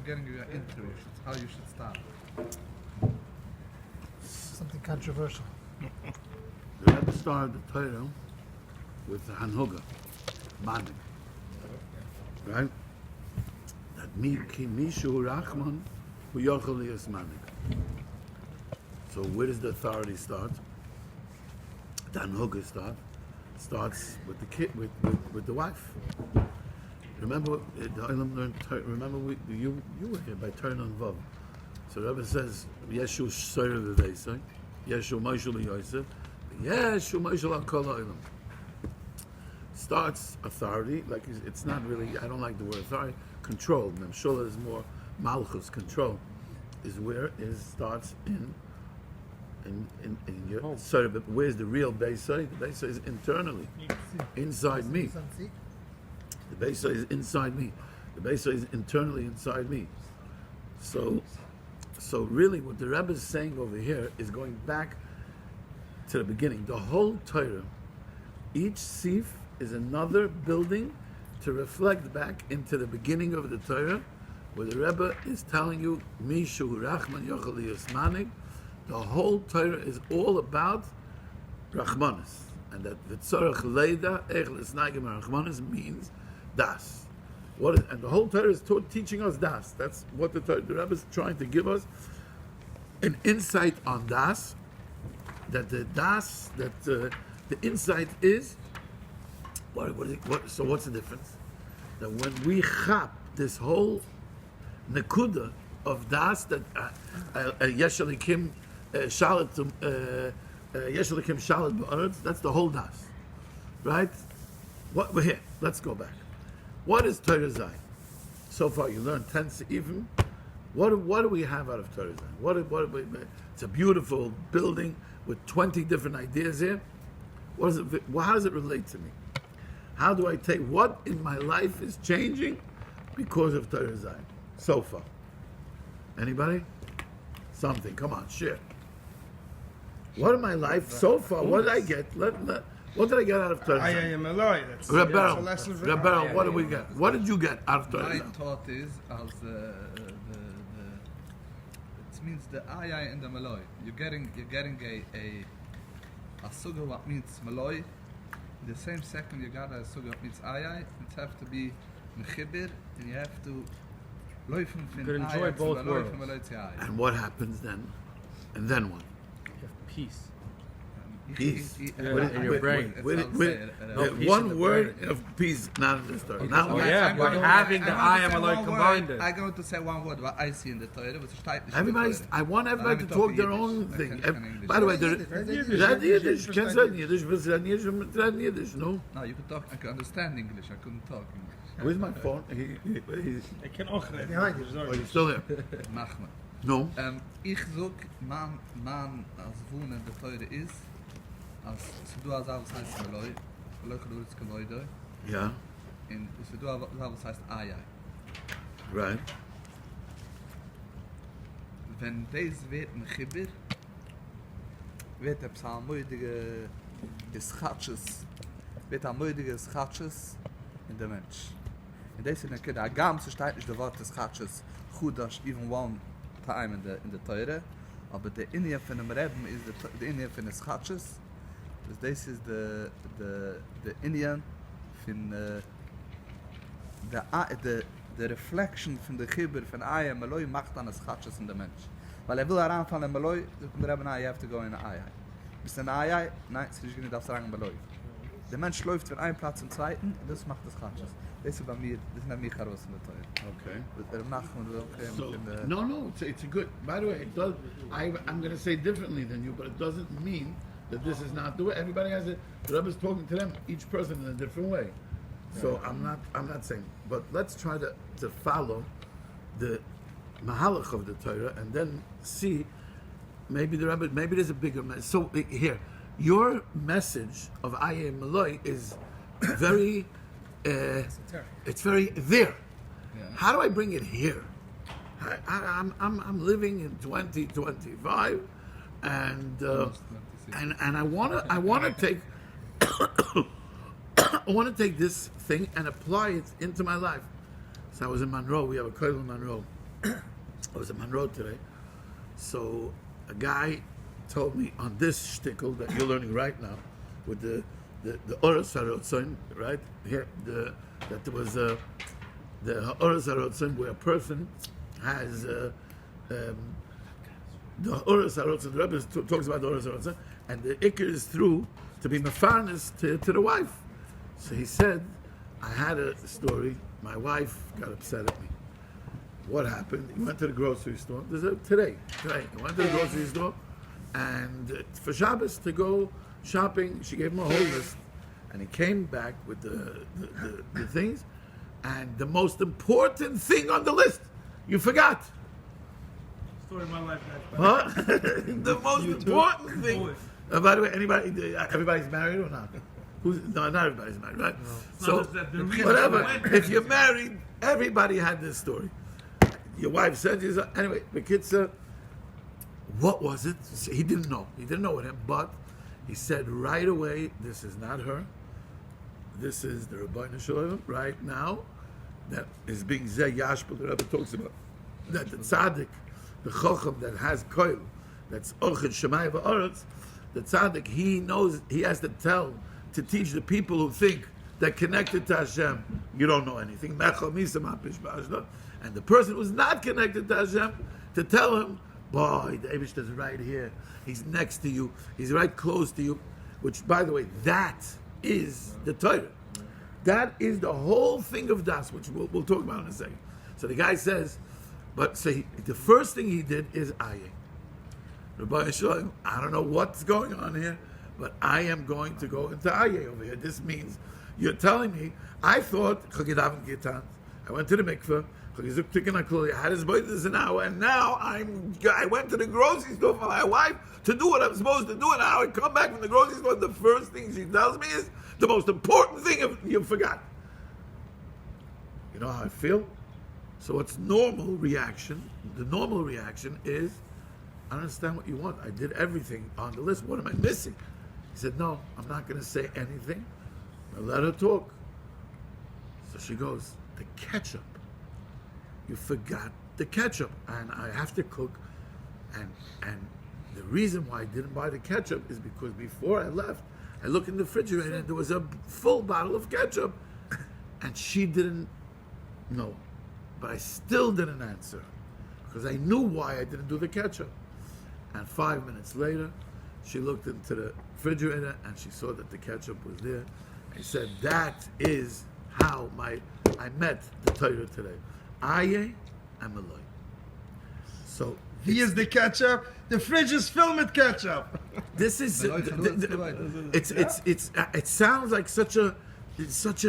getting you an intro. How you should start. Something controversial. The Rebbe started the Torah with the Hanhuga, Manik. Right? That Mishu Rachman Hu Yochel Liyas Manik. So where does the authority start? The Hanhuga starts with the kid, with the wife. Remember, you were here by Turn on Vav. So the Rebbe says, Yeshu Shseir V'Veisai, Yeshu Moshel Yosef, Yeshu Moshel HaKol HaOlam. Starts authority, like it's not really, I don't like the word authority, control. Memshola is more Malchus, control, is where it starts in your sort of, where's the real Beisai? The Beisai is internally, inside me. The Beisai is inside me. The Beisai is internally inside me. So really what the Rebbe is saying over here is going back to the beginning. The whole Torah, each sif is another building to reflect back into the beginning of the Torah, where the Rebbe is telling you, Mishu Rachman Yochel Liyas Manik. The whole Torah is all about Rachmanis. And that V'tzorach Leida Ech L'snaigim Rachmanis means Das. And the whole Torah is teaching us Das. That's what the Rebbe is trying to give us, an insight on Das, that the Das, that the insight is, so what's the difference? That when we chap this whole nekuda of Das, that Yeshalikim Shalit Yeshalikim Shalit Ba'aretz, that's the whole Das, right? We're here. Let's go back. What is Torah Zayin? So far, you learned 10 even. What do we have out of Torah Zayin? It's a beautiful building with 20 different ideas here. How does it relate to me? How do I take what in my life is changing because of Torah Zayin? So far. Anybody? Something. Come on, share. What in my life so far? What did I get? What did I get out of Torah? Berel, what did we get? What did you get out of Torah? My thought is, as it means the ayah and the maloi. You're getting a sugar what means maloi. The same second you got a sugar what means ayah, it has to be mechibir, and you have to laufen from enjoy both worlds. And what happens then? And then what? You have peace. Peace in your brain. One word of peace, not in the story. Now, but having the I am alone combined. I'm going to say one word. What I see in the Torah, which is I want everybody to talk their own thing. By the way, Yiddish. Can say Yiddish, but Yiddish, no. No, you can talk. I can understand English. I couldn't talk English. Where's my phone? I can also. Oh, you're still there? Nachman. No. Ich sag, man als wohnen in der Torah ist, als du als alles heißt Meloi, Meloi gedurzt Gebäude. Ja. Und du als alles heißt Ayai. Right. Wenn dies wird ein Chibir, wird ein psalmoidige Schatches, wird ein moidige Schatches in der Mensch. In deze zin, der ganze steht nicht der Wort des Schatches, Chudash, even one time in the Torah, aber der Inyan von dem Reben ist der Inyan von des Schatches. This is the Inyan von the reflection von der Chibur von Ayah Meloi macht an des Schatches in der Mensch. Weil will heranfallen in Meloi, der Reben, you have to go in Ayah. Bist in Ayah? Nein, es ist nicht, darfst sagen Meloi. Der Mensch läuft von einem Platz zum zweiten, und das macht des Schatches. Das ist bei mir, das ist mich heraus in der Torah. Okay. Mit Nachman, okay. No, it's a good. By the way, it does. I'm going to say differently than you, but it doesn't mean that this is not the way. Everybody has it. The Rebbe is talking to them, each person in a different way. So I'm not saying. But let's try to follow the mahalach of the Torah and then see. Maybe the Rebbe. Maybe there's a bigger message. So here, your message of Ayeh Meloi is very. It's very there. Yeah. How do I bring it here? I'm living in 2025, and I want to take I want to take this thing and apply it into my life. So I was in Monroe. We have a Kolel in Monroe, I was in Monroe today. So a guy told me on this shtickle that you're learning right now, with the Oros HaRotzon, right? Here, that there was the Oros HaRotzon where a person has the Oros HaRotzon. The Rebbe talks about the Oros HaRotzon, and the Iker is through to be mefarnes to the wife. So he said, I had a story. My wife got upset at me. What happened? He went to the grocery store. Today. He went to the grocery store, and for Shabbos to go shopping, she gave him a whole list, and he came back with the things, and the most important thing on the list, you forgot. Story of my life. Huh? The most important thing. By the way, everybody's married or not? No, not everybody's married, right? No. So, whatever. If you're married, everybody had this story. Your wife said, anyway, the kid said, what was it? He didn't know. He didn't know what him, but he said right away, this is not her. This is the Rabbeinu Shalom right now that is being Zeh Yashpel. The Rebbe talks about that the tzaddik, the chacham that has koil, that's Orchid Shemai V'Aretz, the tzaddik, he knows, he has to teach the people who think they're connected to Hashem, you don't know anything. And the person who's not connected to Hashem, to tell him, boy, the Eibush is right here. He's next to you. He's right close to you. Which, by the way, that is the Torah. That is the whole thing of Das, which we'll talk about in a second. So the guy says, the first thing he did is Aye. Rabbi Shalom, I don't know what's going on here, but I am going to go into Aye over here. This means, you're telling me, I thought, I went to the mikveh, I had his birthday an hour, and now I went to the grocery store for my wife to do what I'm supposed to do, and now I come back from the grocery store, the first thing she tells me is, the most important thing you forgot. You know how I feel? So what's normal reaction? The normal reaction is, I don't understand what you want. I did everything on the list. What am I missing? He said, no, I'm not going to say anything. I'll let her talk. So she goes, the ketchup. You forgot the ketchup. And I have to cook. And the reason why I didn't buy the ketchup is because before I left, I looked in the refrigerator and there was a full bottle of ketchup. And she didn't know. But I still didn't answer. Because I knew why I didn't do the ketchup. And 5 minutes later, she looked into the refrigerator and she saw that the ketchup was there. I said, that is how I met the Torah today. Aye and Malay. So he is the ketchup. The fridge is filled with ketchup. This is it sounds like such a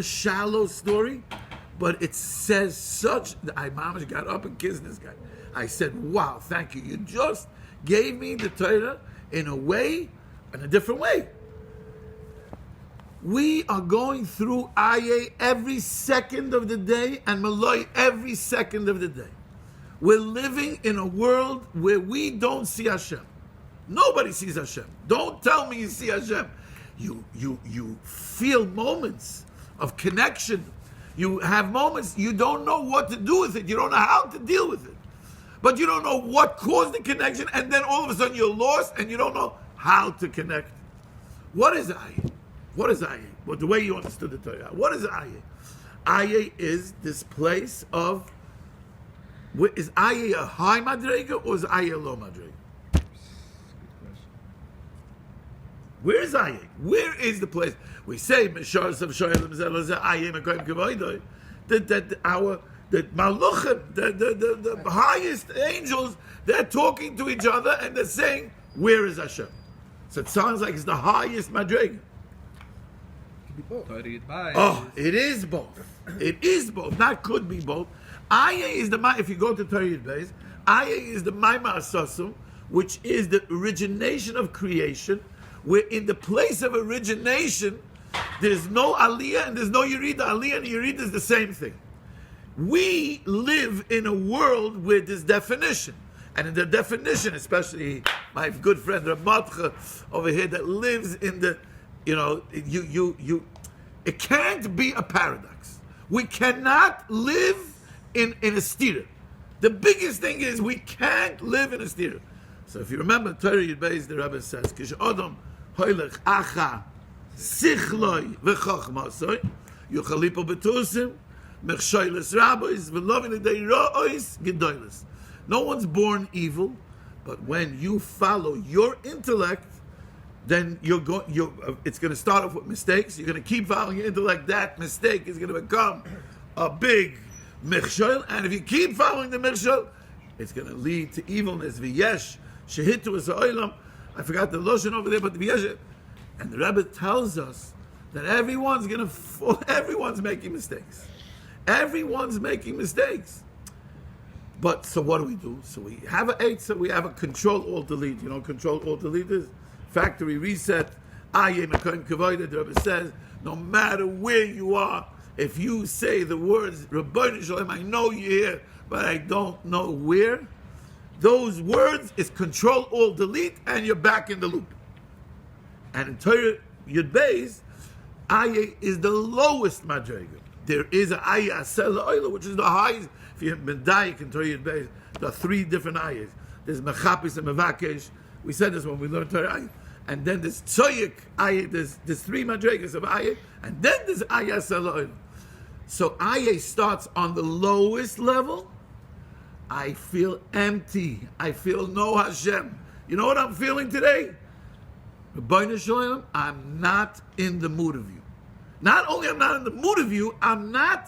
shallow story, but it says such. I mamash got up and kissed this guy. I said, wow, thank you. You just gave me the Torah in a different way. We are going through Aye every second of the day and Malay every second of the day. We're living in a world where we don't see Hashem. Nobody sees Hashem. Don't tell me you see Hashem. You feel moments of connection. You have moments, you don't know what to do with it. You don't know how to deal with it. But you don't know what caused the connection, and then all of a sudden you're lost and you don't know how to connect. What is Aye? What is Aye? Well, the way you understood the Torah. What is Aye? Aye is this place of, is Aye a high madrega or is Aye a low madrega? Where is Aye? Where is the place? We say, that the Maluchim, the highest angels, they're talking to each other and they're saying, where is Hashem? So it sounds like it's the highest madrega. Oh, it is both. It is both. Not could be both. Aye is if you go to Torah Yud, Aye is the Maimar Sasum, which is the origination of creation, where in the place of origination, there's no Aliyah and there's no Yerida. Aliyah and Yerida is the same thing. We live in a world where there's definition. And in the definition, especially my good friend Ramatcha over here that lives in the, it can't be a paradox. We cannot live in a stira. The biggest thing is we can't live in a stira. So if you remember Torah Yud Beis, the Rebbe says, Kish Adam hoylech acha sichloi v'chochmasoi yuchal lipo betusim mechshoyles rabbis v'lovin edei ro'ois gedoyles. No one's born evil, but when you follow your intellect, then it's going to start off with mistakes. You're going to keep following your intellect. That mistake is going to become a big mechshol, and if you keep following the mechshol, it's going to lead to evilness. V'yesh shehitu es ha'olam. I forgot the lashon over there, but the v'yesh. And the Rebbe tells us that everyone's making mistakes. Everyone's making mistakes. But so what do? So we have an eight, so we have a control-alt-delete. You know what control-alt-delete is? Factory reset. The Rebbe says, no matter where you are, if you say the words, Rabbeinu Shalom, I know you're here, but I don't know where, those words is control-alt-delete, and you're back in the loop. And in Torah Yud Beis, Aye is the lowest madrega. There is an Aye Asel Oila, which is the highest. If you have been Daik in Torah Yud Beis, there are three different Ayes. There's Mechapis and Mevakesh. We said this when we learned Torah Aye. And then there's Tzoyik Aye. There's three madregas of Aye. And then there's Aye Asel Oila. So Aye starts on the lowest level. I feel empty. I feel no Hashem. You know what I'm feeling today? Rabbeinu Shalom, I'm not in the mood of you. Not only I'm not in the mood of you, I'm not.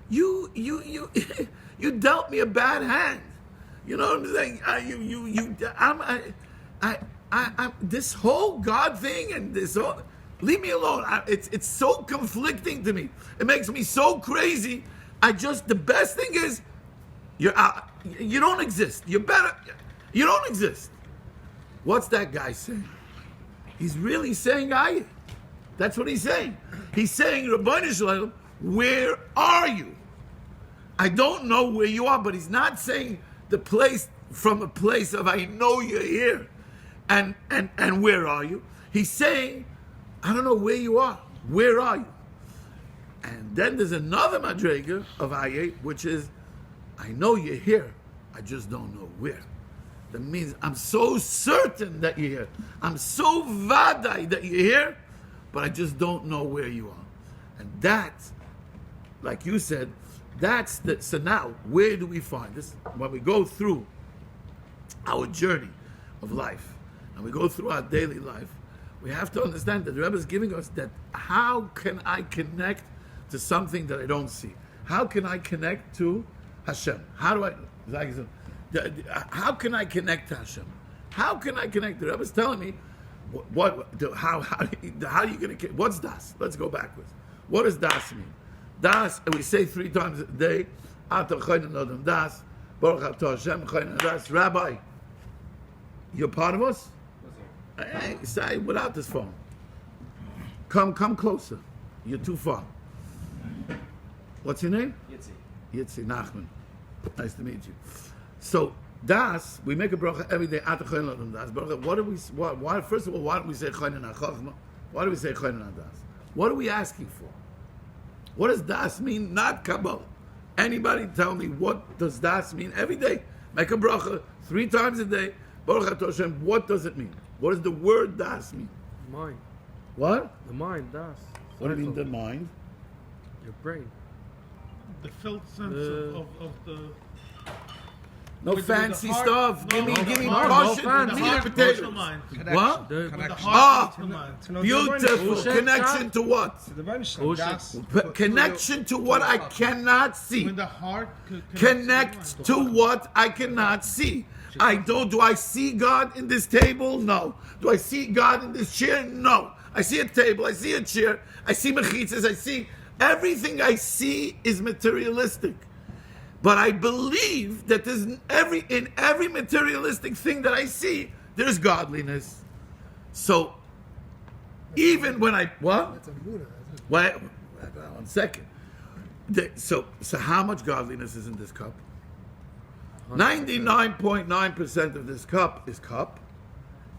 You dealt me a bad hand. You know what I'm saying? I'm this whole God thing and this whole. Leave me alone. It's so conflicting to me. It makes me so crazy. The best thing is, you're out. You don't exist. You don't exist. What's that guy saying? He's really saying Aye. That's what he's saying. He's saying, Rabbeinu Shalom, where are you? I don't know where you are, but he's not saying the place from a place of I know you're here. And where are you? He's saying, I don't know where you are. Where are you? And then there's another madrega of Aye, which is, I know you're here. I just don't know where. That means I'm so certain that you're here. I'm so vadai that you're here, but I just don't know where you are. And that, like you said, so now, where do we find this? When we go through our journey of life, and we go through our daily life, we have to understand that the Rebbe is giving us that how can I connect to something that I don't see? How can I connect to Hashem? How can I connect to Hashem? How can I connect? The Rebbe is telling me, how are you going to, what's das? Let's go backwards. What does das mean? Das, we say 3 times a day, das, Baruch Atah Hashem, das. Rabbi, you're part of us? Hey, say without this phone. Come closer. You're too far. What's your name? Yitzi Nachman. Nice to meet you. So das, we make a bracha every day. Das. What do we? Why? First of all, why don't we say Choyna Chachma? Why do we say Choyna Das? What are we asking for? What does das mean? Not Kabbalah. Anybody tell me what does das mean? Every day, make a bracha 3 times a day. Baruch Atah Hashem. What does it mean? What does the word das mean? Mind. What? The mind, das. What do you mean the mind? Your brain. The felt sense of the. No fancy stuff. Give me no portion. fancy. Meat and potatoes. Mind. What? The Ah, The mind. beautiful. Connection to what? Connection to what I cannot see. When the heart Connect to what I cannot see. Do I see God in this table? No. Do I see God in this chair? No. I see a table, I see a chair, I see mechitzas, I see everything I see is materialistic. But I believe that in every materialistic thing that I see, there's godliness. So even when what? That's a Buddha. Wait, 1 second. So how much godliness is in this cup? 99.9% of this cup is cup,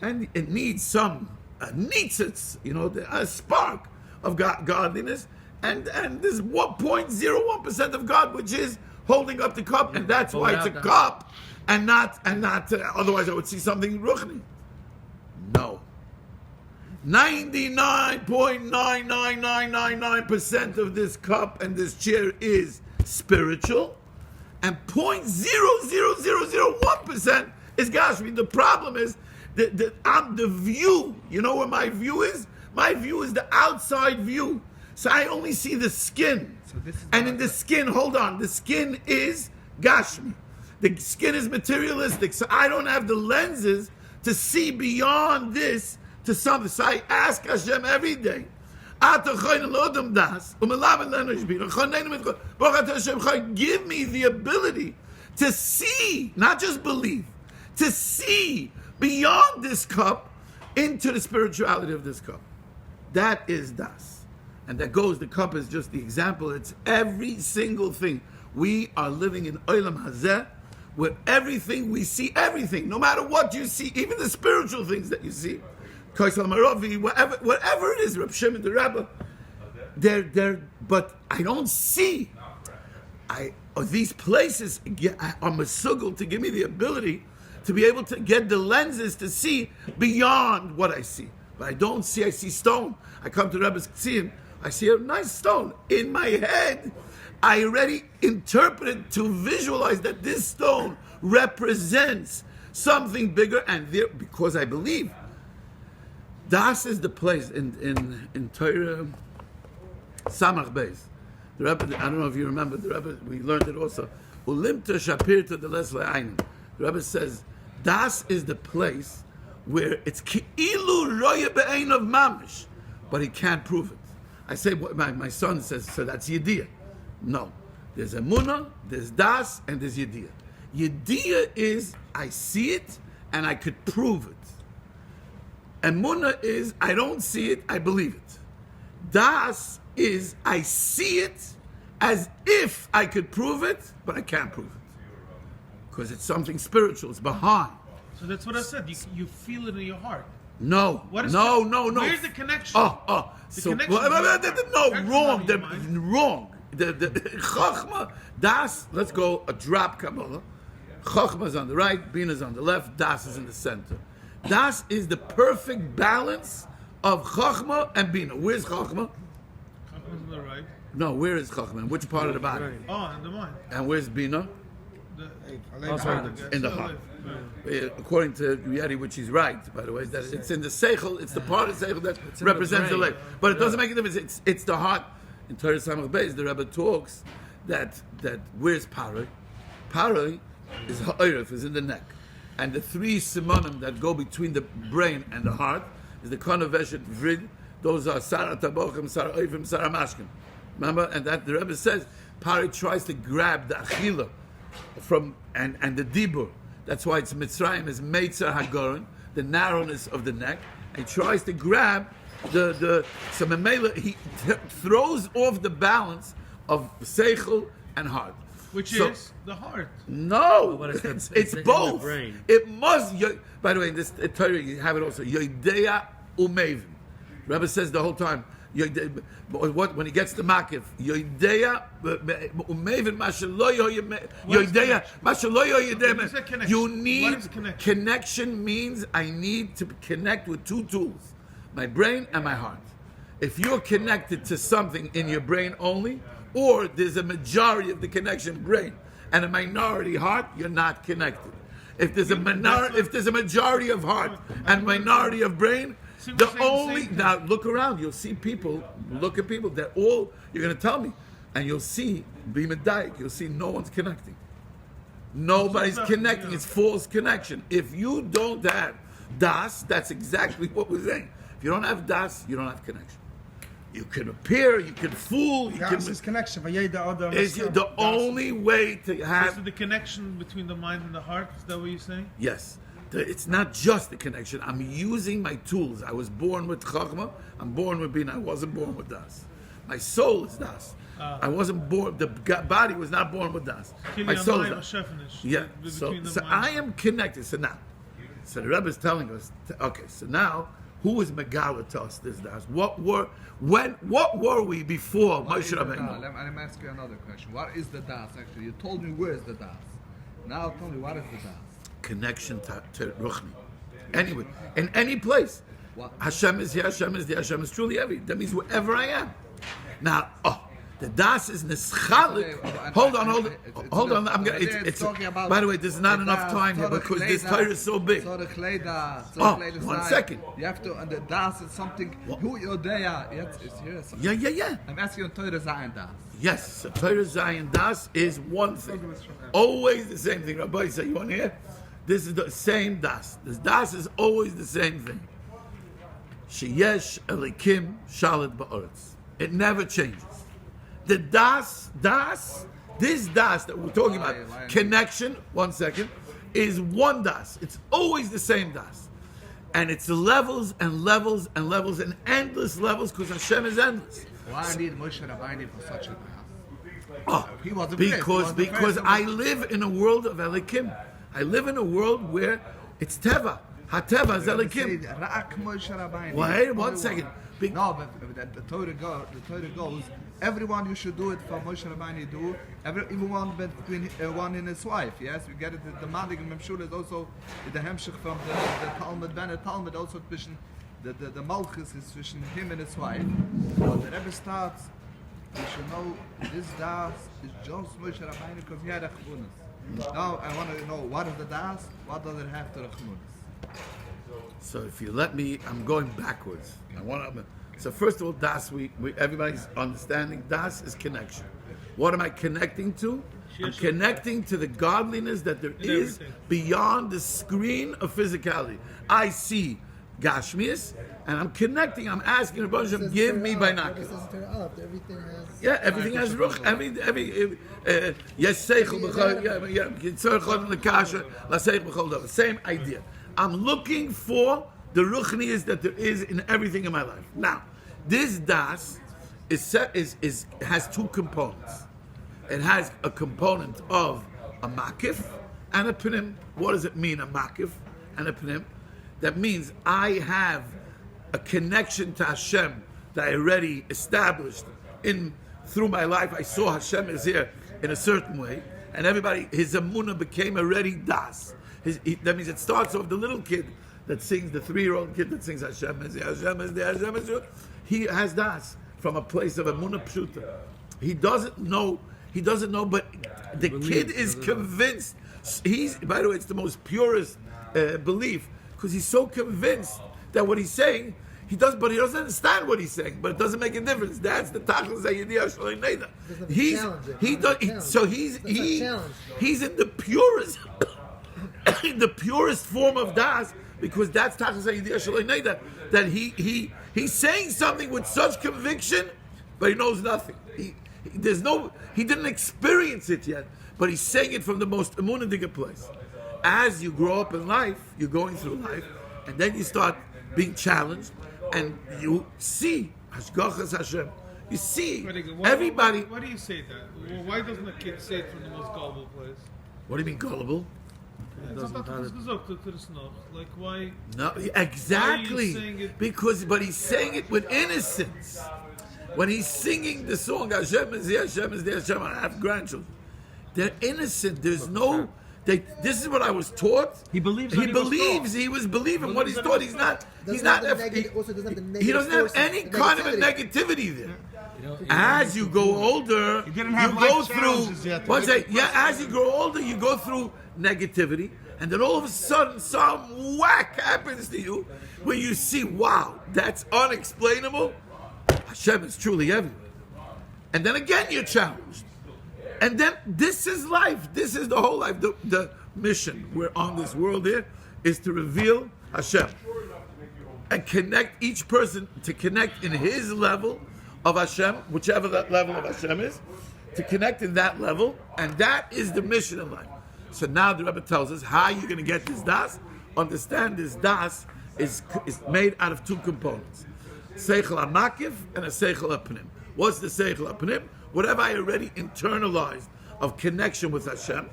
and it needs some nitzitz, a spark of godliness, and there's 1.01% of God, which is holding up the cup, and that's why it's a cup, and not. Otherwise, I would see something ruchni. No. 99.99999% of this cup and this chair is spiritual, and 0.00001% is Gashmi. The problem is that I'm the view. You know where my view is? My view is the outside view. So I only see the skin. So this is And in the skin, hold on, the skin is Gashmi. The skin is materialistic. So I don't have the lenses to see beyond this to something. So I ask Hashem every day, give me the ability to see, not just believe, to see beyond this cup into the spirituality of this cup. That is das. And that goes, the cup is just the example. It's every single thing. We are living in Olam Hazeh, where everything we see, everything, no matter what you see, even the spiritual things that you see, whatever it is, Reb Shimon the Rebbe, but I don't see. These places are mesugel to give me the ability to be able to get the lenses to see beyond what I see. But I don't see. I see stone. I come to Rebbe's Tzim. I see a nice stone. In my head, I already interpreted to visualize that this stone represents something bigger, and there, because I believe. Das is the place in Torah Samach Beis. The Rebbe, I don't know if you remember, the Rebbe, we learned it also. Ulimta shapirta de les le'aynim. The Rebbe says, Das is the place where it's ki'ilu roya be'ein of mamish, but he can't prove it. I say, my son says, so that's Yediyah. No. There's Emunah, there's Das, and there's Yediyah. Yediyah is, I see it, and I could prove it. Emunah is, I don't see it, I believe it. Das is, I see it as if I could prove it, but I can't prove it. Because it's something spiritual, it's behind. So that's what I said. You feel it in your heart. No. What is No. Where's the connection? The connection. Wrong. Wrong. The Chachma, Das, let's go a drop Kabbalah. Chachma is on the right, Bina is on the left, Das is in the center. Das is the perfect balance of Chachma and Bina. Where's Chachma? Chachma's on the right. No, where is Chachma? In which part of the body? Oh, in the mind. And where's Bina? In the heart. According to Yeti, which is right, by the way, that it's in the seichel. It's the part of the seichel that represents the leg. But it doesn't make a difference. It's the heart. In Torah Samach Beis, the Rebbe talks that where's Paroi? Paroi is ha'oref, is in the neck, and the three simonim that go between the brain and the heart is the konaveshet vrid. Those are Sarah Tabochim, Sarah Oifim, Sarah Mashkim. Remember, and that the Rebbe says Paroi tries to grab the achila from and the dibur. That's why it's Mitzrayim is Meitzar Hagoron, the narrowness of the neck. And he tries to grab so Memela, he throws off the balance of seichel and heart. Which is the heart. No, But it's both. brain. It must. By the way, in this Torah you have it also. Yodeya umevin. Rebbe says the whole time. When he gets to Makif, Yodeya umevin mashaloy Yodeya mashaloy Yodeya. You need connection. Means I need to connect with two tools, my brain and my heart. If you're connected to something in your brain only, or there's a majority of the connection brain and a minority heart, you're not connected. If there's a majority of heart and minority of brain, now look around, you'll see people, look at people, they're all, you're going to tell me, and you'll see, you'll see no one's connecting. Nobody's connecting, it's false connection. If you don't have Das, that's exactly what we're saying. If you don't have Das, you don't have connection. You can appear, you can fool, you can... Is connection. Is the only way to have... So the connection between the mind and the heart, is that what you're saying? Yes. It's not just the connection. I'm using my tools. I was born with Chachma. I'm born with Bina. I wasn't born with Das. My soul is Das. I wasn't born... The body was not born with Das. My soul is Das. Yeah. So I am connected. So now... So the Rebbe is telling us... Okay, so now... Who is Megala to us this das? What were we before Moshe Rabbeinu? Let me ask you another question. What is the das actually? You told me where is the das. Now tell me what is the das? Connection to Ruchni. Anyway, in any place. What? Hashem is here, Hashem is there, Hashem is truly every. That means wherever I am. Now, the das is neschalik. Hold on. I'm gonna. It's by the way, there's not enough time here because this Torah is so big. So the clay das. 1 second. You have to, and the das is something. Who you're there? Yes, it's here. Yeah. I'm asking you Torah Zayin das. Yes, so Torah Zayin das is one thing. Always the same thing. Rabbi said, you want to hear? This is the same das. This das is always the same thing. Sheyesh elikim shalit ba'aretz. It never changes. The das, this das that we're talking about, connection, 1 second, is one das. It's always the same das. And it's levels and levels and levels and endless levels because Hashem is endless. Why need Moshe Rabbeinu for such a das? He was the Because I live in a world of elikim. I live in a world where it's teva. HaTeva is elikim. Wait, 1 second. No, but the Torah goes. Everyone you should do it for Moshe Rabbeinu do. Even one between one and his wife. Yes, we get it. The Madig and Memshul is also the Hempstead from the Talmud. Ben Talmud also between the Malchus is between him and his wife. But the Rebbe starts. You should know this das is just Moshe Rabbeinu because he had a chvunas. Now I want to know what is the das. What does it have to the chvunas? So if you let me, I'm going backwards. So first of all, das, everybody's understanding, das is connection. What am I connecting to? I'm connecting to the godliness that there is beyond the screen of physicality. I see Gashmias, and I'm connecting, I'm asking Rabbi Hashem, give me binoculars. Everything has ruch. Same idea. I'm looking for the ruchnias that there is in everything in my life. Now, this das has two components. It has a component of a makif and a pnim. What does it mean, a makif and a pnim? That means I have a connection to Hashem that I already established through my life. I saw Hashem is here in a certain way, and everybody, his emunah became already das. That means it starts off the little kid that sings, the 3-year-old kid that sings Hashem is there, Hashem is there, Hashem is there. He has das from a place of emunah pshuta. He doesn't know, but the kid is convinced. By the way, it's the most purest belief because he's so convinced that what he's saying, he doesn't understand what he's saying, but it doesn't make a difference. That's the tachlis hayidiyah shalei neda. He's in the purest, in the purest form of das, because that's tachlis hayidiyah shalei neda. That he's saying something with such conviction, but he knows nothing. He didn't experience it yet, but he's saying it from the most emunah place. As you grow up in life, you're going through life, and then you start being challenged, and you see Hashgachas Hashem. You see everybody. Why do you say that? Well, why doesn't a kid say it from the most gullible place? What do you mean gullible? Like why? No, exactly. Why are you saying it? But he's saying it with innocence. When he's singing the song Hashem is there, Hashem is there, Hashem, I have grandchildren. They're innocent. There's no. This is what I was taught. He believes. He was believing what he's taught. He doesn't have any kind of a negativity there. As you go older, you go through. As you grow older, you go through negativity, and then all of a sudden, some whack happens to you, where you see, wow, that's unexplainable. Hashem is truly everywhere, and then again you're challenged. And then this is life. This is the whole life. The mission we're on this world here is to reveal Hashem and connect each person to connect in his level of Hashem, whichever that level of Hashem is, to connect in that level, and that is the mission in life. So now the Rebbe tells us how you're going to get this das. Understand this das is made out of two components: seichel hamakiv and a seichel hapnim. What's the seichel hapnim? Whatever I already internalized of connection with Hashem,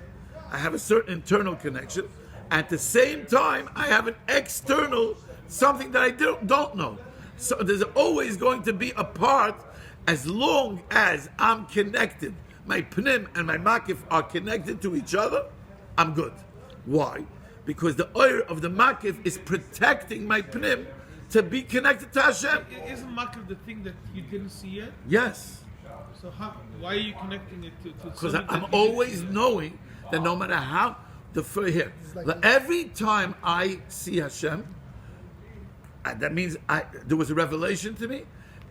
I have a certain internal connection. At the same time, I have an external something that I don't know. So there's always going to be a part, as long as I'm connected, my pnim and my makif are connected to each other, I'm good. Why? Because the oil of the makif is protecting my pnim to be connected to Hashem. Isn't makif the thing that you didn't see yet? Yes. So why are you connecting it to Because something I'm that you always didn't see yet? knowing that no matter how here, every time I see Hashem, that means there was a revelation to me.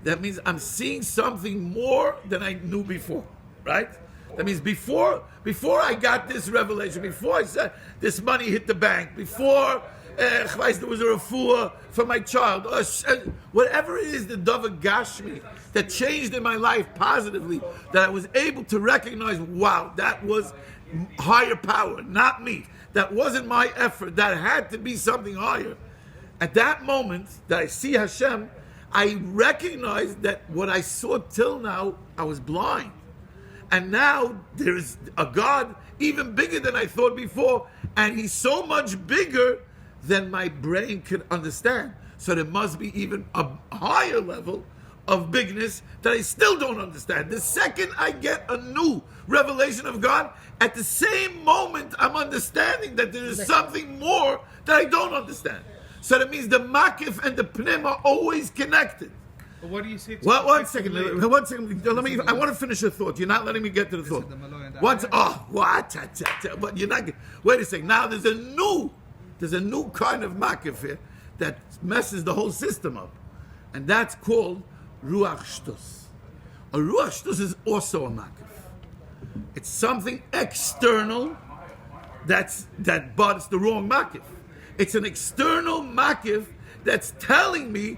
That means I'm seeing something more than I knew before, right? That means before I got this revelation, before I said this money hit the bank, before there was a refuah for my child, whatever it is, the Davar Gashmi that changed in my life positively, that I was able to recognize, wow, that was higher power, not me. That wasn't my effort. That had to be something higher. At that moment that I see Hashem, I recognize that what I saw till now, I was blind. And now there's a God even bigger than I thought before, and He's so much bigger than my brain could understand. So there must be even a higher level of bigness that I still don't understand. The second I get a new revelation of God, at the same moment I'm understanding that there is something more that I don't understand. So that means the makif and the pnim are always connected. But what do you say to Well, one second. I want to finish a thought. You're not letting me get to the thought. But you're not. Wait a second. Now there's a new kind of makif here that messes the whole system up, and that's called ruach shtus. A ruach shtus is also a makif. It's something external but it's the wrong makif. It's an external makif that's telling me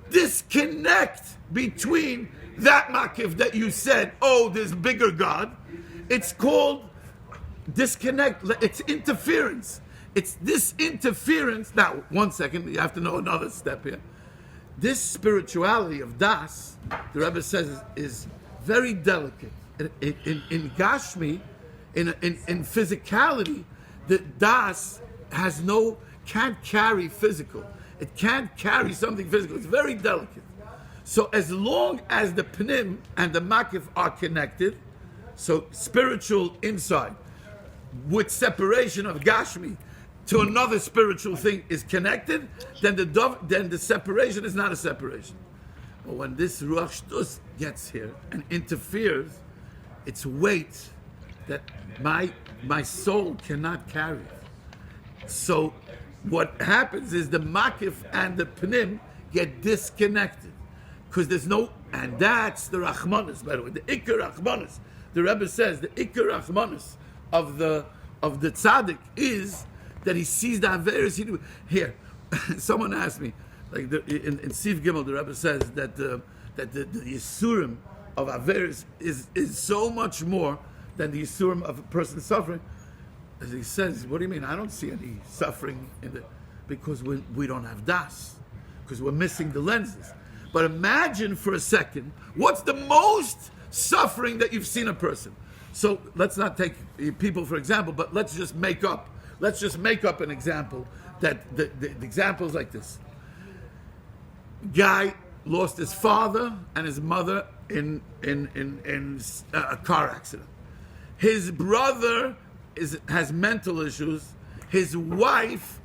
disconnect between that makif that you said, oh, there's bigger God. It's called disconnect. It's interference. It's this interference. Now, one second, you have to know another step here. This spirituality of Das, the Rebbe says, is very delicate. In Gashmi, in physicality, the Das can't carry physical. It can't carry something physical. It's very delicate. So as long as the pnim and the makif are connected, so spiritual inside, with separation of Gashmi to another spiritual thing is connected, then the separation is not a separation. But when this Ruach Shtus gets here and interferes, it's weight that my soul cannot carry. So what happens is the makif and the pnim get disconnected because there's no, and that's the rachmanis. By the way, the ikar rachmanis. The Rebbe says the ikar rachmanis of the tzaddik is that he sees the averis. Here, someone asked me, like in Sif Gimel, the Rebbe says that the yisurim of averis is so much more than the yisurim of a person suffering. As he says, what do you mean? I don't see any suffering because we don't have das, because we're missing the lenses. But imagine for a second, what's the most suffering that you've seen a person? So let's not take people for example, but let's just make up an example that the example is like this. Guy lost his father and his mother in a car accident. His brother has mental issues. His wife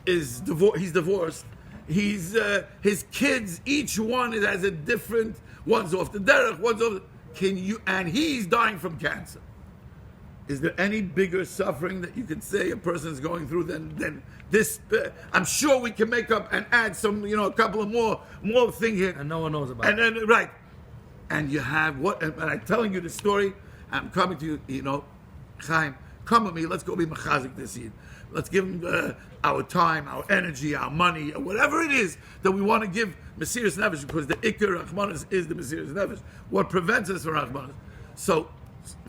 is he's divorced. His kids, each one has a different. One's off the derech, one's off. And he's dying from cancer. Is there any bigger suffering that you could say a person's going through than this? I'm sure we can make up and add some, a couple of more thing here. And no one knows about it. And then right, and you have what? And I'm telling you the story. I'm coming to you. Chaim, come with me. Let's go be machazik this year. Let's give him our time, our energy, our money, whatever it is that we want to give Mesiras Nefesh, because the Ikar Rachmanis is the Mesiras Nefesh. What prevents us from Rachmanis? So,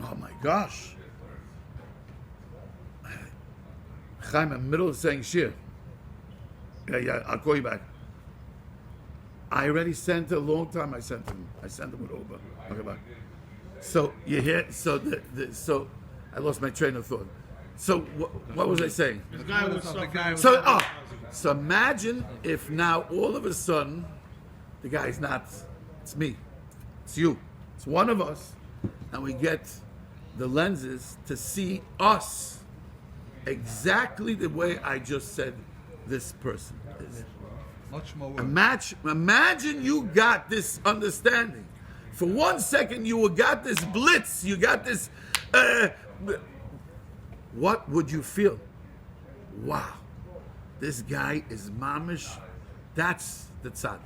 oh my gosh. Chaim, I'm in the middle of saying Shiur. Yeah, I'll call you back. I already sent a long time. I sent him with Uber. Okay, bye. So you hear? So so I lost my train of thought. So what was I saying? This guy was suffering. So imagine if now all of a sudden the guy's not. It's me. It's you. It's one of us, and we get the lenses to see us exactly the way I just said this person is. Much more work. Imagine you got this understanding. For 1 second, you got this blitz. You got this. What would you feel? Wow, this guy is mamish. That's the tzaddik.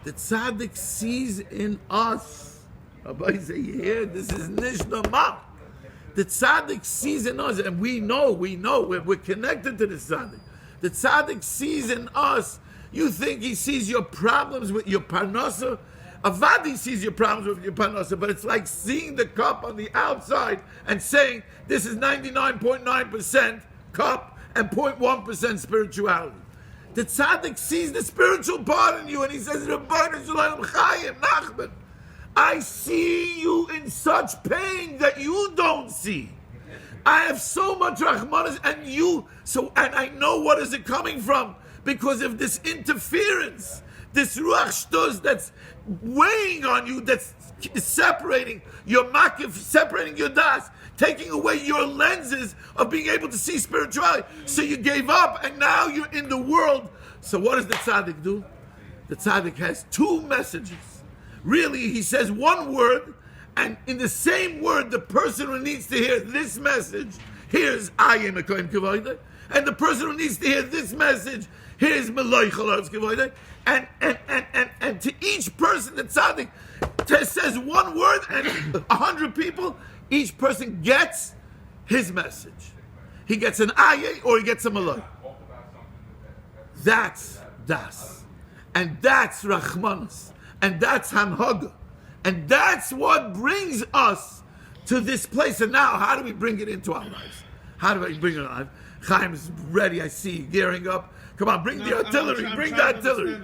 The tzaddik sees in us. Rabbi say, yeah, this is nishnama. The tzaddik sees in us, and we know, we're connected to the tzaddik. The tzaddik sees in us. You think he sees your problems with your parnasa? Avadi sees your problems with your parnasa, but it's like seeing the cup on the outside and saying, this is 99.9% cup and 0.1% spirituality. The tzaddik sees the spiritual part in you, and he says, Nachman, I see you in such pain that you don't see. I have so much rachmanis, and I know what is it coming from, because of this interference, this ruach shtuz that's weighing on you, that's separating your makif, separating your das, taking away your lenses of being able to see spirituality. So you gave up, and now you're in the world. So what does the tzaddik do? The tzaddik has two messages. Really, he says one word, and in the same word, the person who needs to hear this message hears Ayim Ekoim Kevoide, and the person who needs to hear this message hears Meloi Chalos Kevoide, and to each person, the tzaddik says one word, and 100 people, each person gets his message. He gets an Ayeh or he gets a Meloi. That's Das. And that's Rachmanis. And that's Hanhaga. And that's what brings us to this place. And now, how do we bring it into our lives? How do we bring it alive? Chaim is ready, I see, gearing up. Come on, bring the artillery, bring the artillery.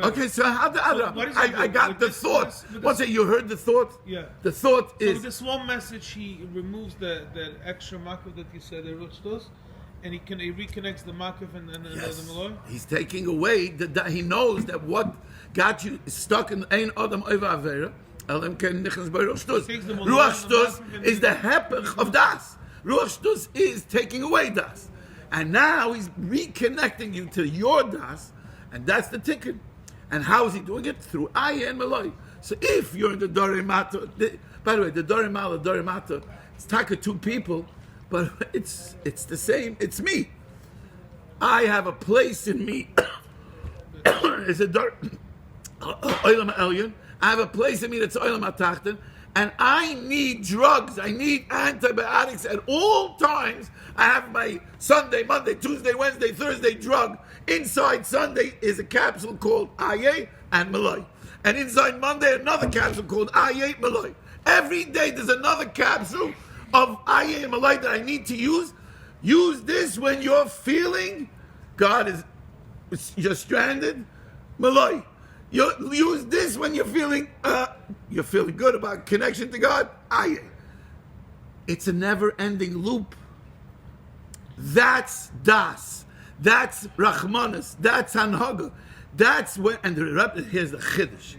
Okay, so I got the thought. What's it, you heard the thought? Yeah. The thought So is... with this one message, he removes that extra makif that you said, the ruchtos, and he reconnects the makif and the maloi. He's taking away, he knows that what got you stuck in Ein Adam Oiva Avera, Elam Ken Nichnas Bei Ruach Shtuz. Ruach Shtuz is the hepech of Das. Ruach Shtuz is taking away Das. And now he's reconnecting you to your Das, and that's the ticket. And how is he doing it? Through Ayah and Meloi. So if you're in the Dorei Mata, by the way, the Dorei Mata, it's taka two people, but it's the same. It's me. I have a place in me. It's a Olam Elyon. I have a place in me that's Olam HaTachton, and I need drugs. I need antibiotics at all times. I have my Sunday, Monday, Tuesday, Wednesday, Thursday drug. Inside Sunday is a capsule called Ayeh and Meloi. And inside Monday, another capsule called Ayeh Meloi. Every day there's another capsule of Ayeh and Meloi that I need to use. Use this when you're feeling God you're stranded. Meloi. You use this when you're feeling good about connection to God. Ayeh. It's a never-ending loop. That's Das. That's Rachmanis. That's Hanhaga. That's when, and the Rebbe, here's the Chiddush.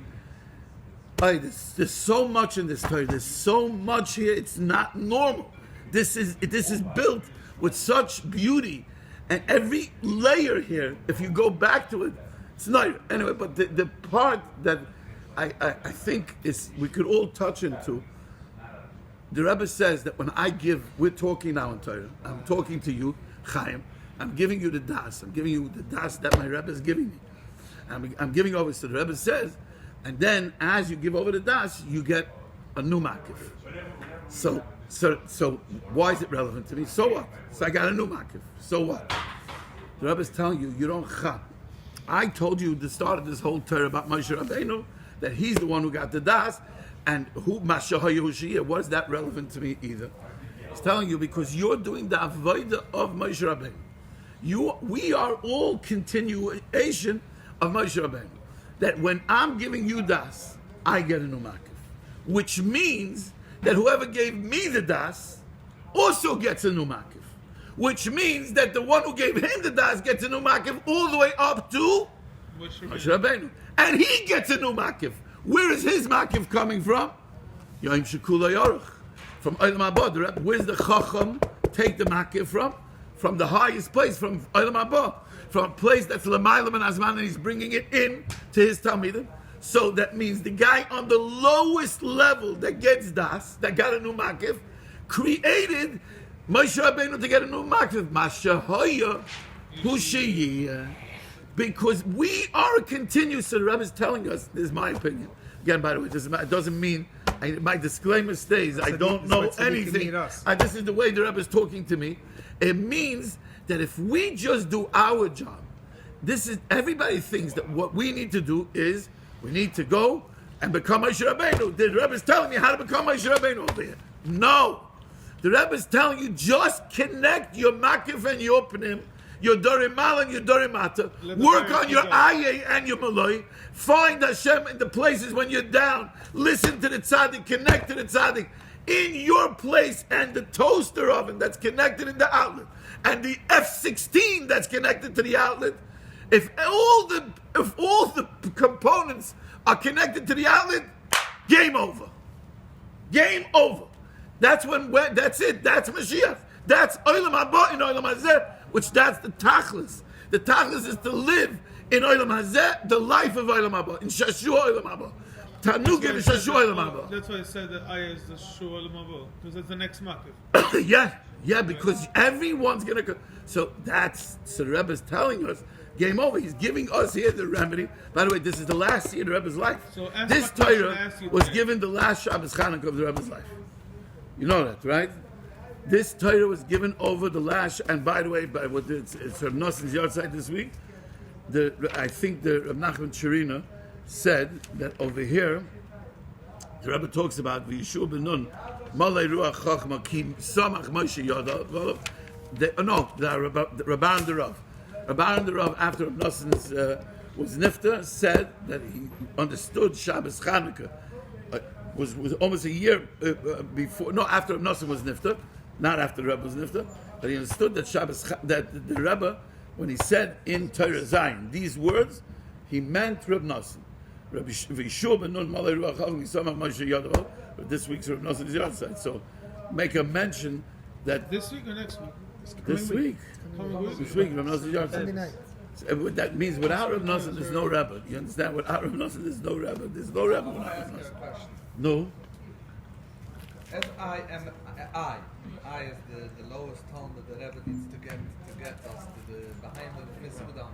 There's so much in this Torah. There's so much here. It's not normal. This is built with such beauty, and every layer here, if you go back to it, it's not anyway. But the part that I think is we could all touch into. The Rebbe says that when we're talking now in Torah, I'm talking to you, Chaim, I'm giving you the Das. I'm giving you the Das that my Rebbe is giving me. I'm giving over, so the Rebbe says, and then as you give over the Das, you get a new makif. So why is it relevant to me? So what? So I got a new makif. So what? The Rebbe is telling you, you don't chap. I told you the start of this whole Torah about Moshe Rabbeinu, that he's the one who got the Das, and who Mashahayahushiyah, what is that relevant to me either? He's telling you because you're doing the avodah of Moshe Rabbeinu. We are all continuation of Moshe Rabbeinu. That when I'm giving you Das, I get a new makif. Which means that whoever gave me the Das also gets a new makif. which means that the one who gave him the das gets a new makif all the way up to Moshe Rabbeinu. And he gets a new makif. Where is his makif coming from? Yom Shekula Yoruch. From Olam Haba. Where's the Chacham take the makif from? From the highest place, from Olam Haba. From a place that's L'maylam and Azman, and he's bringing it in to his Talmidim. So that means the guy on the lowest level that gets das, that got a new makif, created Moshe Rabbeinu to get a new makif. Mashahoya Hushiyah. Because we are a continuous, so the Rebbe is telling us, this is my opinion. Again, by the way, it doesn't mean, my disclaimer stays, I don't know anything. This is the way the Rebbe is talking to me. It means that if we just do our job, everybody thinks that what we need to do is, we need to go and become Moshe Rabbeinu. The Rebbe is telling me how to become Moshe Rabbeinu over here. No. The Rebbe is telling you, just connect your makif and your pnim, your dorim mal and your dorim mata. Work on your ayeh and your maloi. Find Hashem in the places when you're down. Listen to the tzaddik. Connect to the tzaddik. In your place, and the toaster oven that's connected in the outlet, and the F-16 that's connected to the outlet. If all the components are connected to the outlet, game over. Game over. That's it. That's Mashiach. That's Olam Haba in Olam Hazeh, which that's the Tachlis. The Tachlis is to live in Olam Hazeh, the life of Olam Haba, in Shashua Olam Haba. Tanugim in Shashua Olam Haba. That's why I said that Ayah is the Shashua Olam Haba, because that's the next makif. Yeah, because everyone's going to... So the Rebbe is telling us, game over. He's giving us here the remedy. By the way, this is the last year of the Rebbe's life. So this Torah was given the last Shabbos Chanukah of the Rebbe's life. You know that, right? This Torah was given over the last, and by the way, it's Reb Noson's yard site this week. I think the Reb Nachman Sharina said that over here, the Rebbe talks about V'yishu b'nun malei ruach chachma ki samach Moshe yada. The Rabban the Rav. Rabban the Rav, after Reb Noson's was nifta, said that he understood Shabbos Chanukah was almost a year before. No, after Reb Noson was nifta, not after the Rebbe was nifta, but he understood that that the Rebbe, when he said in Torah Zion these words, he meant Reb Noson. But this week's Reb Noson's yard side. So make a mention that this week or next week? This week, Reb Noson's yard side. That means without Reb Noson, there's no Rebbe. You understand? Without Reb Noson, there's no Rebbe. There's no Rebbe without Reb Noson. No. As I is the lowest tone that the Rebbe needs to get us to the behind the Misudam.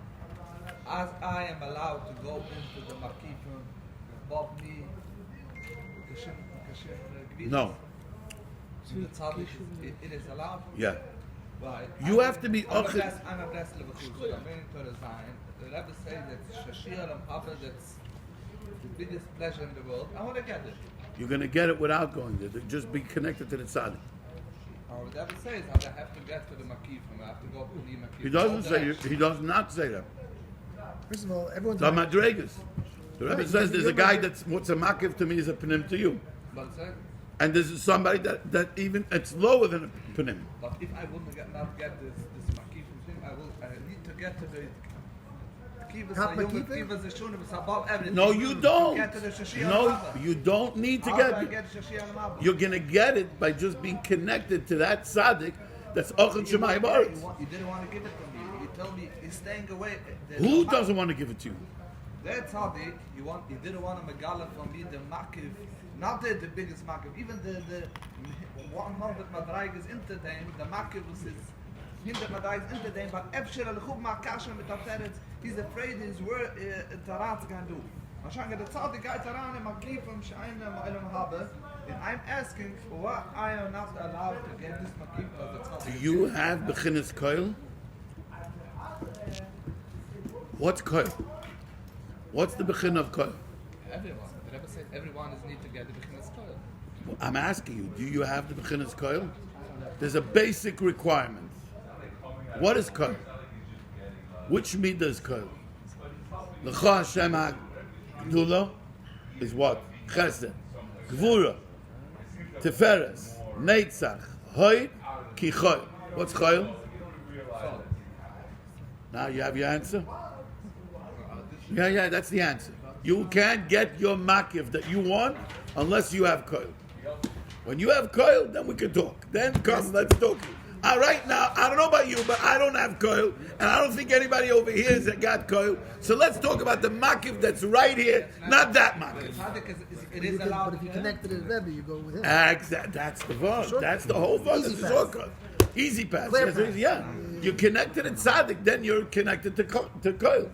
As I am allowed to go into the Makifim above me, No. The tzaddik, it is allowed. Yeah. Right. You have to be. I'm a Breslov. I'm in Torah Zion. The Rebbe says that Shiur and Haba, that's the biggest pleasure in the world. I want to get it. You're going to get it without going there. Just be connected to the tzaddik. Or the Rebbe says I have to get to the Makifim. I have to go to the Makifim. He doesn't say. He does not say that. First of all, everyone's... The Madregas. The Rebbe says there's a guy that's what's a makif to me is a panim to you. And there's somebody that even it's lower than a panim. But if I wouldn't not get this makif thing, I need to get to the no, you don't. No, you don't need to get it. You're going to get it by just being connected to that tzaddik that's Ochel Shemai Baritz. You didn't want to give it to me. You told me he's staying away. Who doesn't want to give it to you? That tzaddik, you didn't want to megala from me the makif, not the biggest makif, even the 100 madraigas into them, the makif was his 100 madraigas into them, but Efshir al-Chub ma'kasha mit Aferetz, he's afraid his word Tarat's going to do. Wahrscheinlich the tzaddik guy Taran and makifim she'ayna ma'elam haba, and I'm asking why I am not allowed to get this makif of the tzaddik. Do you have Bechinas Kolel? What's Kolel? What's the Bechin of Kolel? Everyone. The Rebbe said everyone is need to get the Bechinas Kolel. Well, I'm asking you, do you have the Bechinas Kolel? There's a basic requirement. What is Kolel? Which midah is Kolel? L'cha Hashem ha'gdula is what? Chesed, Gvura, Tiferes, Neitzach, Hoyd, Ki Choyl. What's Choyl? Now you have your answer? Yeah, that's the answer. You can't get your makif that you want unless you have koil. When you have koil, then we can talk. Then come, let's talk. Right now, I don't know about you, but I don't have koil, and I don't think anybody over here has got koil. So let's talk about the makif that's right here, not that makif. It is allowed. But if you connected to the Rebbe, you go with him. Exactly. That's the word. That's the whole word. That's the shortcut. Easy pass. Clear Yes, pass. yeah. You're connected to tzaddik, then you're connected to koil.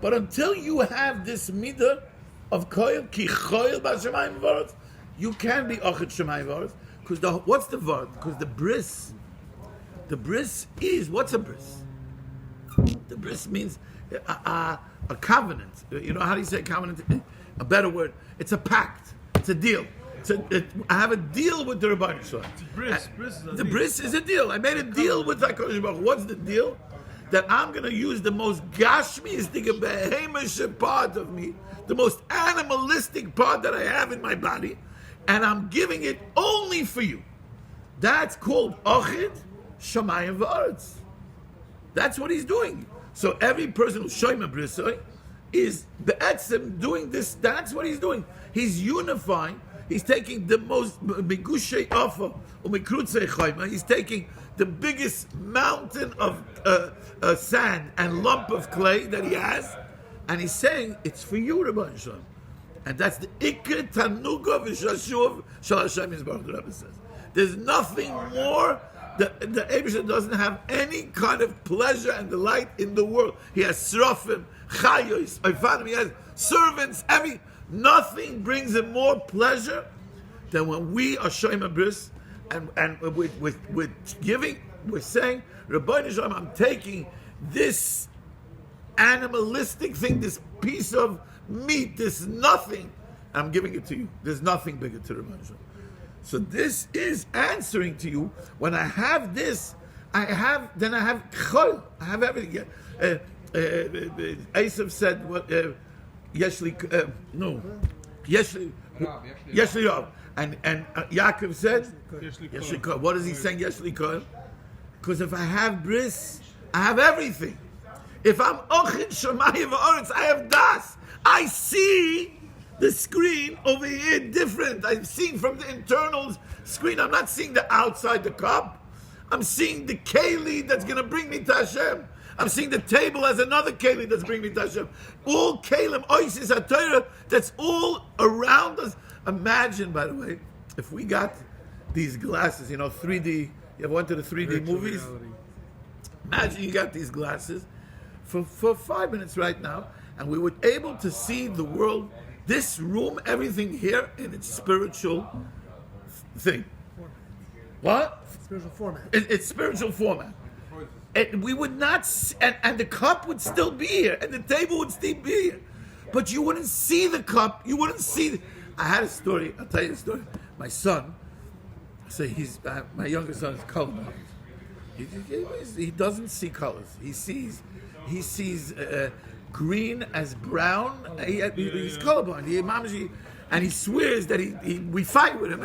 But until you have this midah of koil, ki koil b'shemayim v'aretz, you can be ochet shemayim v'aretz. Because what's the word? Because the bris is, what's a bris? The bris means a covenant. You know, how do you say covenant? A better word. It's a pact. It's a deal. I have a deal with the Rebbeinu Shalom. The bris is a deal. I made a deal with HaKadosh Baruch Hu. What's the deal? That I'm going to use the most gashmiistic, behemish part of me, the most animalistic part that I have in my body, and I'm giving it only for you. That's called Ochid Shamayim V'aretz. That's what he's doing. So every person who's Shoyma Brisoi is be'etzem doing this. That's what he's doing. He's unifying. He's taking the most Megushay Offer or Mikrutzei Chayma. He's taking the biggest mountain of sand and lump of clay that he has, and he's saying, it's for you, Rebbeinu Shalom. And that's the Iker Tanuga V'Shashuv Shal Hashem Yisbarach, the Rebbe says. There's nothing more. The Eibusha doesn't have any kind of pleasure and delight in the world. He has Srofim, Chayos, Oifanim, he has servants, nothing brings him more pleasure than when we are Shoyma Bris and with giving, we're saying, Rebbeinu Shalom, I'm taking this animalistic thing, this piece of meat, this nothing, I'm giving it to you. There's nothing bigger to Rebbeinu Shalom. So this is answering to you. When I have this, I have chol. I have everything. Esav said, "What? Yeshli Yov." And Yaakov said, "Yeshli Kol." What is he saying? Yeshli Kol. Because if I have bris, I have everything. If I'm ochid shamayim v'aretz, I have das. I see the screen over here different. I'm seeing from the internal screen. I'm not seeing the outside the cup. I'm seeing the keli that's going to bring me to Hashem. I'm seeing the table as another keli that's bringing me to Hashem. All kelim, oisis, HaTorah, that's all around us. Imagine, by the way, if we got these glasses, 3D. You ever went to the 3D movies? Reality. Imagine you got these glasses for 5 minutes right now, and we were able to see the world, this room, everything here in its spiritual thing. What? Spiritual format. It's spiritual format. And we would not, and the cup would still be here, and the table would still be here. But you wouldn't see the cup, you wouldn't see. I had a story, I'll tell you a story. My son, my younger son is colorblind. He doesn't see colors. He sees green as brown. He's colorblind. And he swears that we fight with him.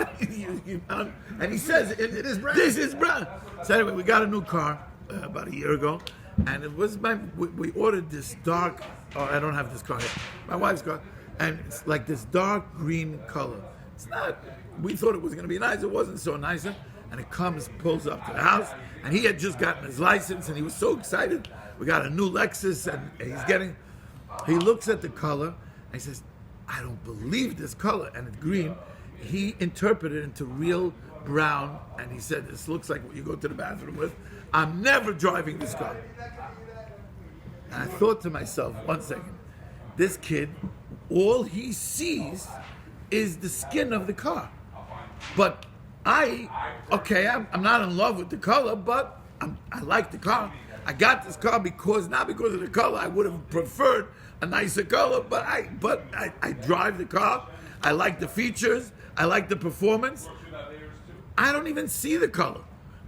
And he says, this is brown. So anyway, we got a new car about a year ago. And it was we ordered this dark, I don't have this car yet, my wife's car. And it's like this dark green color. It's not, we thought it was going to be nice. It wasn't so nice. And it pulls up to the house. And he had just gotten his license and he was so excited. We got a new Lexus and he looks at the color and he says, I don't believe this color. And it's green. He interpreted it into real brown. And he said, this looks like what you go to the bathroom with. I'm never driving this car. And I thought to myself, 1 second, this kid, all he sees is the skin of the car. But I'm not in love with the color, but I like the car. I got this car not because of the color. I would have preferred a nicer color, but I drive the car. I like the features. I like the performance. I don't even see the color.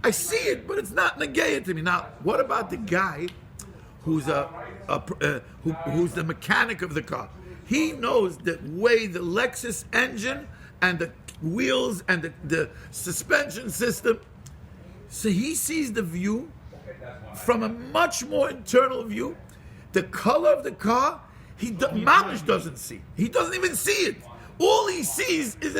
I see it, but it's not negated to me. Now, what about the guy who's who's the mechanic of the car? He knows the way the Lexus engine and the wheels and the suspension system. So he sees the view from a much more internal view. The color of the car, Mamish doesn't see. He doesn't even see it. All he sees is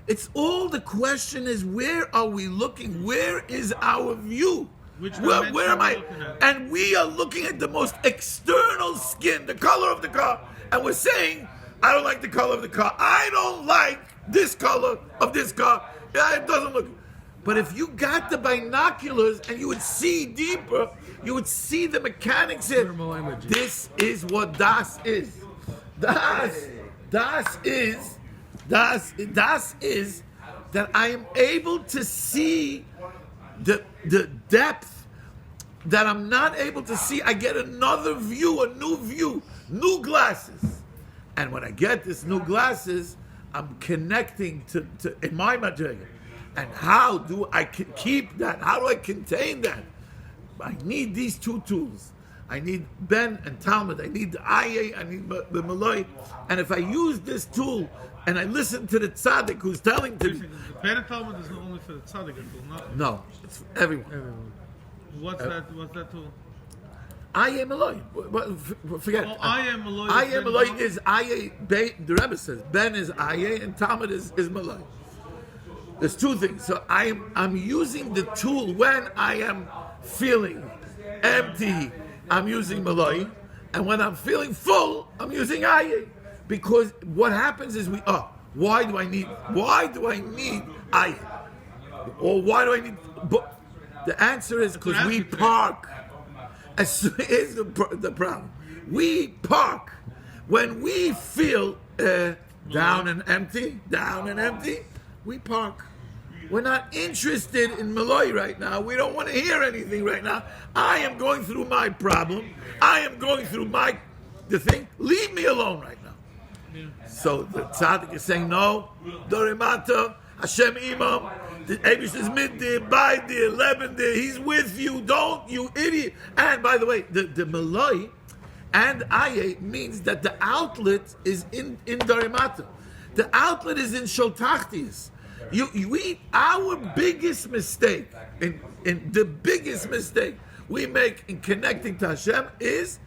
it's all the question is, where are we looking? Where is our view? Where am I? And we are looking at the most external skin, the color of the car, and we're saying, I don't like the color of the car. I don't like this color of this car. Yeah, it doesn't look. But if you got the binoculars and you would see deeper, you would see the mechanics here. This is what Das is. Das is that I am able to see the depth that I'm not able to see. I get another view, a new view, new glasses. And when I get this new glasses, I'm connecting to in my madriga. And how do I keep that? How do I contain that? I need these two tools. I need Ben and Talmud. I need the Aye. I need the Malay. And if I use this tool and I listen to the tzaddik who's telling to me, the Ben and Talmud is not only for the tzaddik tool, not no, it's for everyone. What's that tool? Aye Malay. Forget. Oh, Aye Malay. Aye Malay is Aye. The Rebbe says Ben is Aye and Talmud is Malay. There's two things. So I'm using the tool when I am feeling empty. I'm using Malay, and when I'm feeling full, I'm using Aye. Because what happens is why do I need Aye? Or why do I need? But the answer is because we park. Here's the problem. We park when we feel down and empty. We park. We're not interested in Malay right now. We don't want to hear anything right now. I am going through my problem. I am going through the thing. Leave me alone right now. Yeah. So the tzaddik is saying, no, Dorimata, Hashem Imam, the Abish is midday, by the 11 day, he's with you, don't, you idiot. And by the way, the Malay and Aye means that the outlet is in Dorimata. The outlet is in Sholtachtis. Our biggest mistake, in the biggest mistake we make in connecting to Hashem is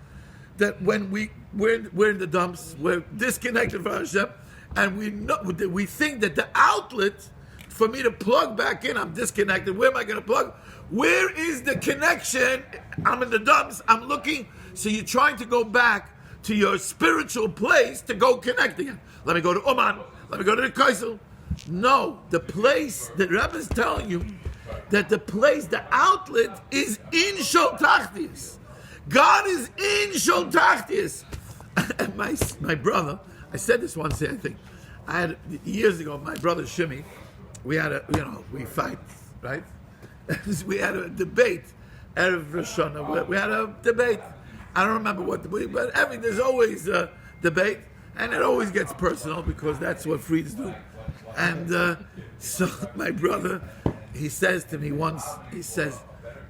that when we're in the dumps, we're disconnected from Hashem, and we think that the outlet for me to plug back in, I'm disconnected. Where am I going to plug? Where is the connection? I'm in the dumps. I'm looking. So you're trying to go back to your spiritual place to go connect again. Let me go to Oman. Let me go to the Kaisel. No, the place, the Rebbe is telling you that the outlet is in Sholtachtis. God is in Sholtachtis. And my brother, I said this once, I think, I had years ago, my brother Shimmy, we fight, right? We had a debate, Erev Rosh Hashanah, we had a debate. I don't remember what debate, but there's always a debate, and it always gets personal because that's what Frieds do. And so my brother, he says to me once, he says,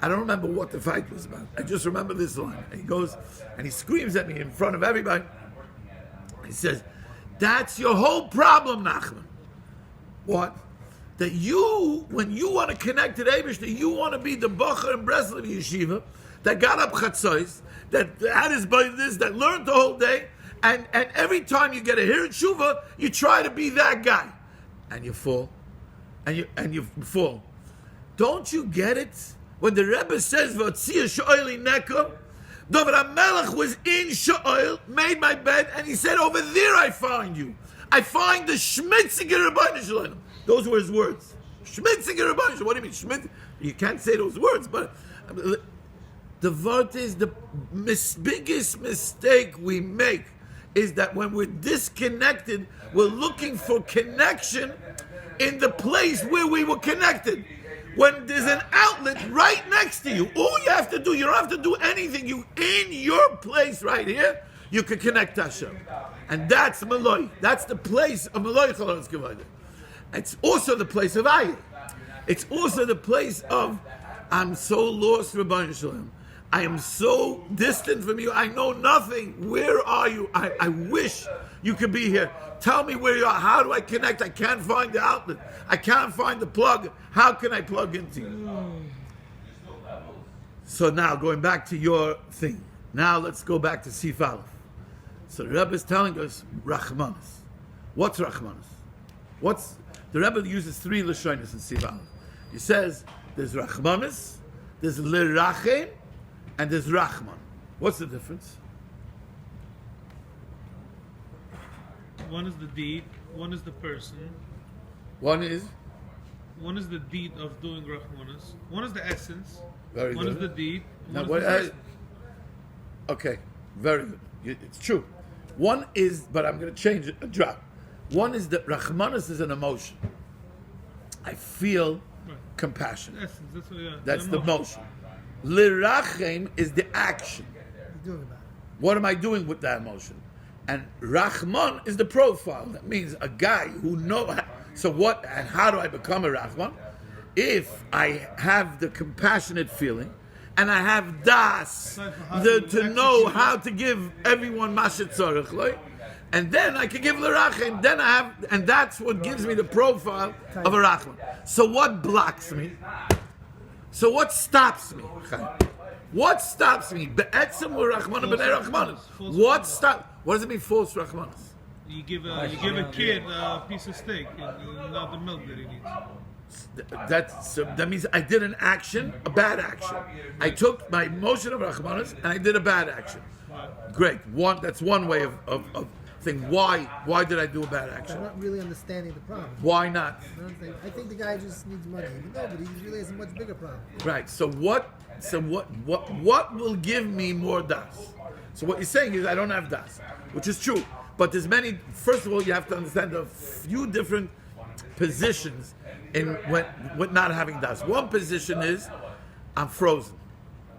I don't remember what the fight was about. I just remember this line. And he goes, and he screams at me in front of everybody. He says, that's your whole problem, Nachman. What? That when you want to connect to the Eibishter, you want to be the Bocher in Breslov yeshiva that got up chatzos, that had his this, that learned the whole day, and every time you get a Hirit Shuvah, you try to be that guy. And you fall. And you fall. Don't you get it? When the Rebbe says, V'otzia Sho'oli Neko, David HaMelech was in Sho'ol, made my bed, and he said, over there I find you. I find the Schmitziger Rebbeinu Shalom. Those were his words. Schmitziger Rebbeinu Shalom. What do you mean, Schmitz? You can't say those words, but the word is the biggest mistake we make is that when we're disconnected, we're looking for connection in the place where we were connected. When there's an outlet right next to you, all you have to do, you don't have to do anything. You in your place right here, you can connect to Hashem. And that's Malay. That's the place of Malay. It's also the place of Ayah. It's also the place of, I'm so lost, Rebbeinu Shalom. I am so distant from you. I know nothing. Where are you? I wish you could be here. Tell me where you are. How do I connect? I can't find the outlet. I can't find the plug. How can I plug into you? So now, going back to your thing. Now let's go back to Sif Aleph. So the Rebbe is telling us Rachmanis. What's Rachmanis? The Rebbe uses three Lashonis in Sif Aleph. He says there's Rachmanis, there's Lirachem, and there's Rachman. What's the difference? One is the deed, one is the person. One is the deed of doing Rahmanas. One is the essence. very One good. is the deed. Now, One is the person. okay, very good. It's true. One is, but I'm going to change it, a drop. One is that Rachmanis is an emotion. I feel Right. compassion. The essence. That's what, yeah. That's the emotion. Lirachem is the action. You're doing about it. What am I doing with that emotion? And Rahman is the profile. That means a guy who knows. So what and how do I become a Rahman? If I have the compassionate feeling and I have das, to know how to give everyone mashet tzarich, and then I can give l'rachim. Then I have, and that's what gives me the profile of a Rahman. So what blocks me? So what stops me? What stops me? Be'etzem u'rachman b'nei rachmanis. What stop? What does it mean, false rachmanis? You give a kid a piece of steak and not the milk that he needs. That means I did an action, a bad action. I took my emotion of rachmanis and I did a bad action. Great. That's one way of saying why did I do a bad I'm action? not really understanding the problem. Why not? I think the guy just needs money. No, but he really has a much bigger problem. Right. So what will give me more das? So what you're saying is I don't have das, which is true. But there's many. First of all, you have to understand a few different positions in with not having das. One position is I'm frozen.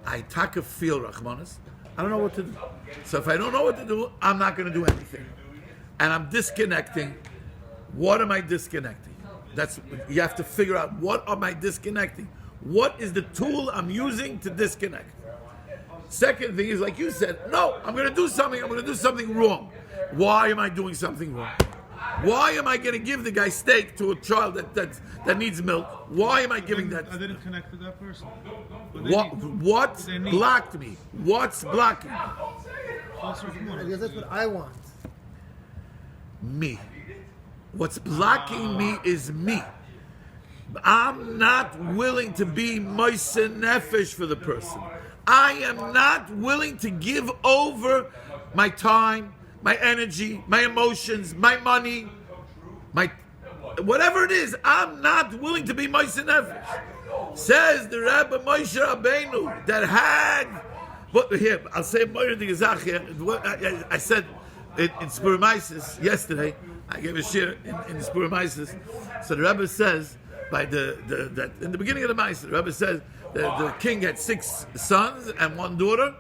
I taka feel rachmanis. I don't know what to do. So if I don't know what to do, I'm not going to do anything, and I'm disconnecting. What am I disconnecting? That's you have to figure out. What am I disconnecting? What is the tool I'm using to disconnect? Second thing is, like you said, no, I'm going to do something. I'm going to do something wrong. Why am I doing something wrong? Why am I going to give the guy steak to a child that needs milk? Why am I giving that? I didn't connect to that person. What blocked me? What's blocking me? Because that's what I want. Me. What's blocking me is me. I'm not willing to be moise nefesh for the person. I am not willing to give over my time, my energy, my emotions, my money, my whatever it is. I'm not willing to be moise nefesh. Says the Rabbi Moshe Rabbeinu that had. But here I'll say more the gezach here. I said in Spurmaisis yesterday. I gave a shiur in Spurmaisis. So the Rebbe says by that in the beginning of the Maisis, the Rebbe says that the king had 6 sons and 1 daughter,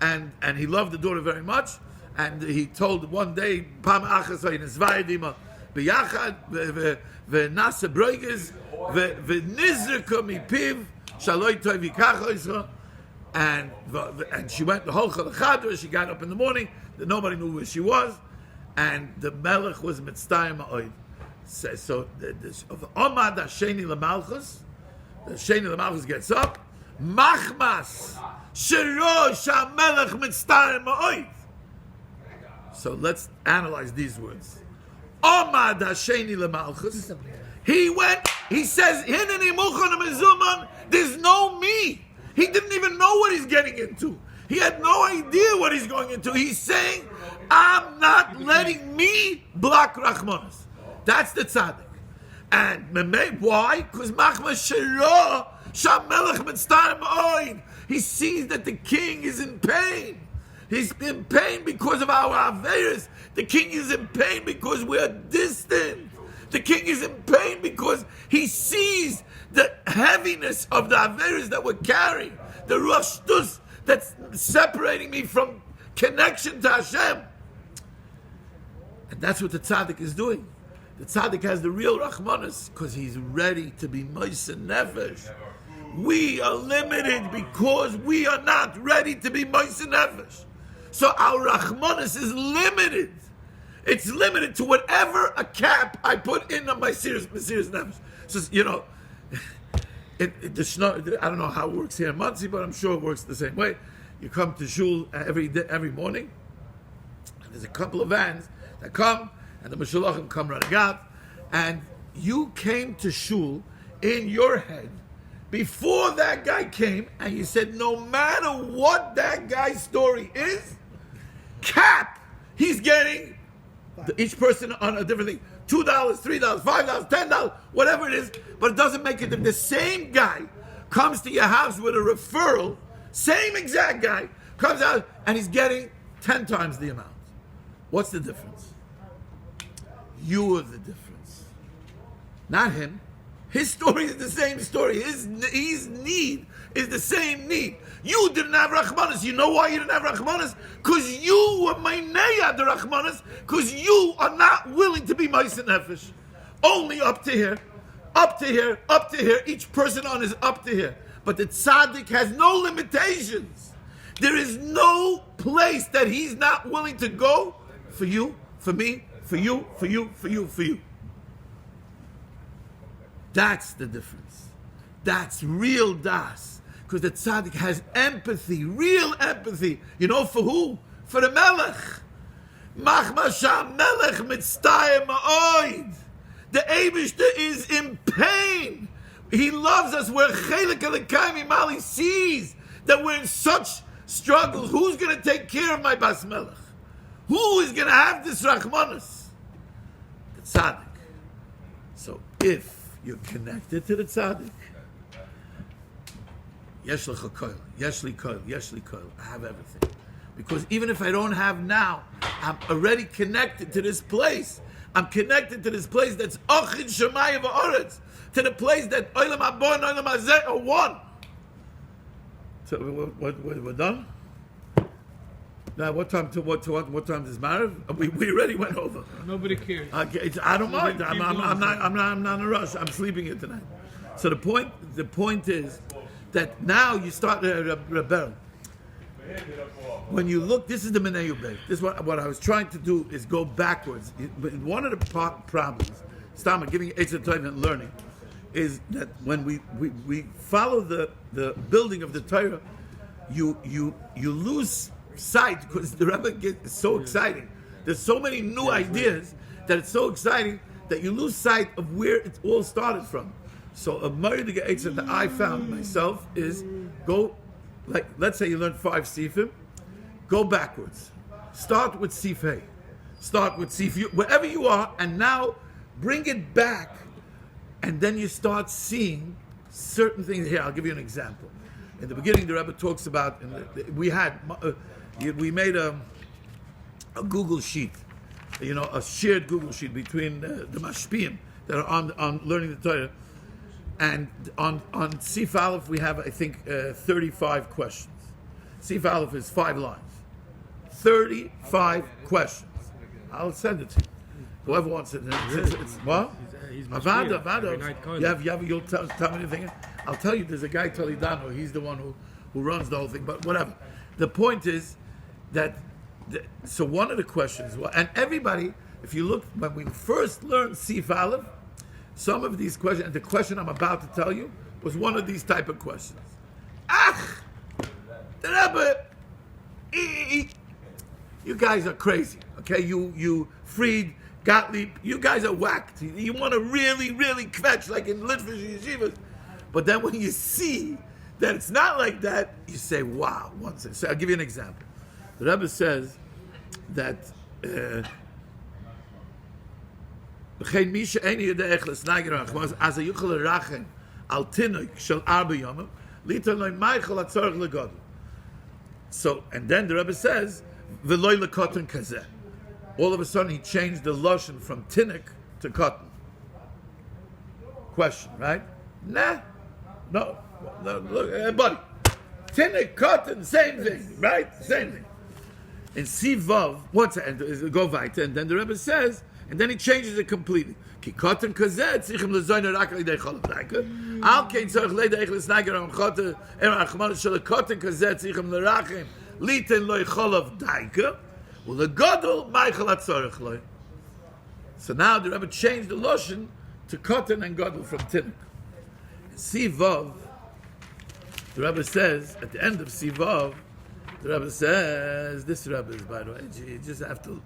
and he loved the daughter very much. And he told one day, Pam achas v'nizvayidima b'yachad v'nasa broiges v'nizrika mipiv shaloi tov yikacha isra. And she went the whole chadra. She got up in the morning. Nobody knew where she was, and the melech was mitzvayim ma'od. So of Omad Hasheni Lamalchus, the Sheni Lamalchus gets up. Machmas Shiur Shamelech mitzvayim ma'od. So let's analyze these words. Omad Hasheni Lamalchus. He went. He says, "Hineni muchan mezuman." There's no me. He didn't even know what he's getting into. He had no idea what he's going into. He's saying, I'm not letting me block Rachmanis. That's the tzaddik. And why? Because Machmas Shiur Shamelech mitzvayim ma'od. He sees that the king is in pain. He's in pain because of our aveiros. The king is in pain because we're distant. The king is in pain because he sees the heaviness of the aveiros that we're carrying, the ruach shtus that's separating me from connection to Hashem. And that's what the tzaddik is doing. The tzaddik has the real rachmanis because he's ready to be moise nefesh. We are limited because we are not ready to be moise nefesh. So our rachmanis is limited. It's limited to whatever a cap I put in on my serious nefesh. So, I don't know how it works here in Monsey, but I'm sure it works the same way. You come to shul every morning, and there's a couple of vans that come, and the Mashalachim come running out, and you came to shul in your head before that guy came, and you said, no matter what that guy's story is, he's getting each person on a different thing. $2, $3, $5, $10, whatever it is, but it doesn't make it. If the same guy comes to your house with a referral, same exact guy, comes out and he's getting 10 times the amount. What's the difference? You are the difference. Not him. His story is the same story. His need is the same need. You didn't have Rachmanis. You know why you didn't have Rachmanis? Because you were Maineya the Rachmanis, because you are not willing to be Ma'aseh Nefesh. Only up to here, up to here, up to here. Each person on is up to here. But the tzaddik has no limitations. There is no place that he's not willing to go for you, for me, for you, for you, for you, for you. That's the difference. That's real das. Because the tzaddik has empathy, real empathy. You know for who? For the melech. Machma sham melech mitztayim ma'oid. The Eibishter is in pain. He loves us. We're chelik elokayim imal. He sees that we're in such struggles. Who's going to take care of my bas melech? Who is going to have this rachmanas? The tzaddik. So if you're connected to the tzaddik, yesh lecha kolel, yesh li kolel, yesh li kolel. I have everything. Because even if I don't have now, I'm already connected to this place. I'm connected to this place that's Ochid Shemayim V'Oretz, to the place that Olam Haba and Olam Hazeh are one. So we're done? Now what time to what time is Marav? We already went over. Nobody cares. I don't mind. I'm not in a rush. I'm sleeping here tonight. So the point is that now you start Berel. When you look, this is the Minei Ubei. This is what I was trying to do is go backwards. One of the problems, Stama giving Eitzah Tov and learning, is that when we follow the building of the Torah, you lose sight, because the Rebbe gets so exciting. There's so many new ideas that it's so exciting that you lose sight of where it all started from. So a Moharan2 Eitzah that I found myself is go, like, let's say you learn 5 sifim, go backwards. Start with sif hey. Start with sif you, wherever you are, and now bring it back, and then you start seeing certain things. Here, I'll give you an example. In the beginning, the Rebbe talks about, we made a Google sheet, a shared Google sheet between the mashpiyim that are on learning the Torah. And on Sif Aleph, we have, I think, 35 questions. Sif Aleph is 5 lines. 35 questions. I'll send it to you. Whoever wants it. It's what? He's Avada. You'll tell me anything. I'll tell you, there's a guy, Toledano, he's the one who runs the whole thing, but whatever. The point is that, so one of the questions, and everybody, if you look, when we first learned Sif Aleph, some of these questions, and the question I'm about to tell you, was one of these type of questions. The Rebbe, you guys are crazy, okay? You Fried, Gottlieb, you guys are whacked. You want to really, really kvetch, like in Litvish yeshivas. But then when you see that it's not like that, you say, wow. So I'll give you an example. The Rebbe says that so, and then the Rebbe says, all of a sudden he changed the lashon from tinnik to cotton. Question, right? Nah. No, look, buddy. Tinnik, cotton, same thing, right? Same thing. In Sivav, what's that? Go weiter, and then the Rebbe says, and then he changes it completely. Ki cotton kazet, tzichem lezoyne rak lidei cholav daika. Al kein tzorich leidei echles nager am chote, achman shel cotton kazet, tzichem lerachim, liten loy cholav daika, ulegodol meichel atzorich loy. So now the Rebbe changed the lashon to cotton and godel from tinnik. Sivav, the Rebbe says, at the end of Sivav, the Rebbe says, this Rebbe is, by the way, you just have to,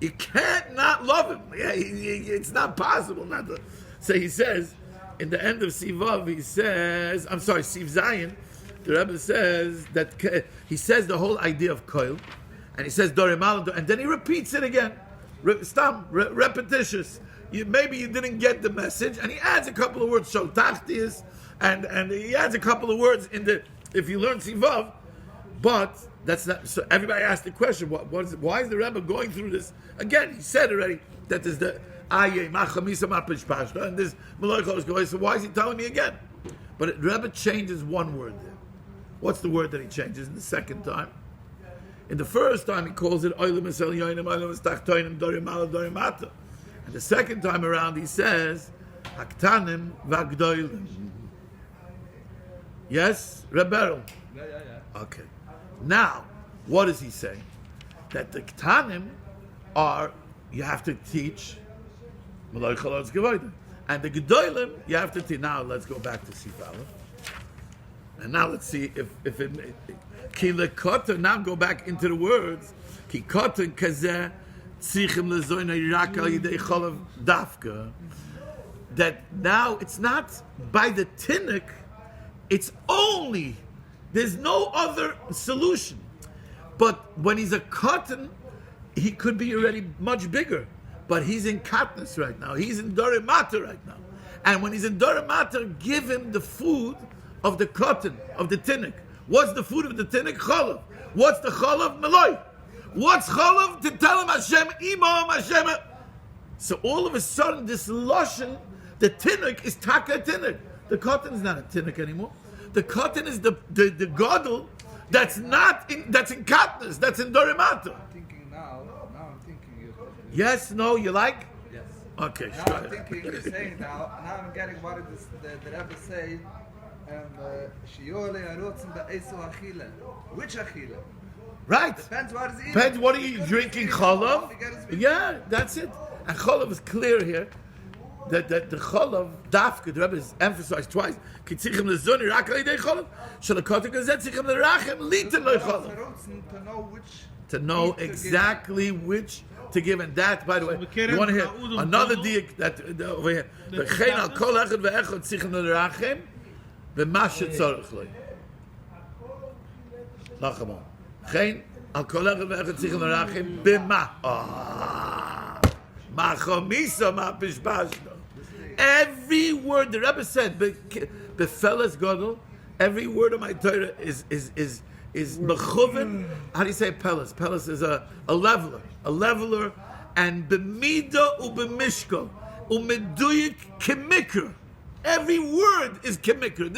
you can't not love him. Yeah, it's not possible not to. So he says, in the end of Sivav, he says, I'm sorry, Siv Zayin, the Rebbe says that he says the whole idea of Kolel, and he says Dorimal, and then he repeats it again. Repetitious. Maybe you didn't get the message, and he adds a couple of words, Shol Tachtius, and he adds a couple of words in the, if you learn Sivav, but that's not, so everybody asked the question, why is the Rebbe going through this? Again, he said already that there's the Aye, Machamisa Mapishpashta, and this Meloichos Goy, so why is he telling me again? But the Rebbe changes one word there. What's the word that he changes in the second time? In the first time he calls it Oilim Esel Yoinim, Oilim Estachtoinim, Dorim Ala, Dorim Ata. And the second time around he says, Haktanim Vagdoilim. Yes, Berel? Yeah. Okay. Now, what is he saying? That the Ktanim are, you have to teach Meloi Chalotz Gevoidim. And the Gedolim, you have to teach. Now, let's go back to Sifala. And now let's see if it... Ki lekota, now go back into the words. Ki kota kazeh tzichem lezoyna rak al yidei cholav dafka. That now it's not by the tinnik, it's only, there's no other solution. But when he's a cotton, he could be already much bigger. But he's in katnus right now. He's in dorimata right now. And when he's in dorimata, give him the food of the cotton, of the tinnik. What's the food of the tinnik? Cholav. What's the cholav? Meloi. What's cholav? To tell him Hashem, Imam Hashem. So all of a sudden, this lashon, the tinnik is taka tinnik. The cotton is not a tinnik anymore. The cotton is the gadol that's not in, that's in katnus, that's in dorimata. I'm thinking now I'm thinking you. Yes, no, you like? Yes. Okay, Now sure. I'm thinking you're saying now I'm getting what it is the Rebbe say, Shiur le'arotzim be'esu achile. Which achile? Right. Depends what is eating. Depends what are you drinking, cholav? Yeah, that's it. And cholav is clear here. That the cholav, dafka, the Rebbe has emphasized twice. Ki tzichem lezoni rak al yidei cholav. Shalakotik hazet tzichem lerachem liten lo cholav. To know which. To know exactly which to give, and that, by the way, you want to hear another diak that over here. V'chein al kol echad ve'echad tzichem lerachem v'ma shetzorech lo. Nachman. V'chein al kol echad ve'echad tzichem lerachem b'ma. Machamisa mapishpashno. Every word the Rebbe said, befeles gadol, every word of my Torah is mechuven. How do you say peles? Peles is a leveler, and b'mida u'b'mishkal u'meduyik kemikra. Every word is kemikra.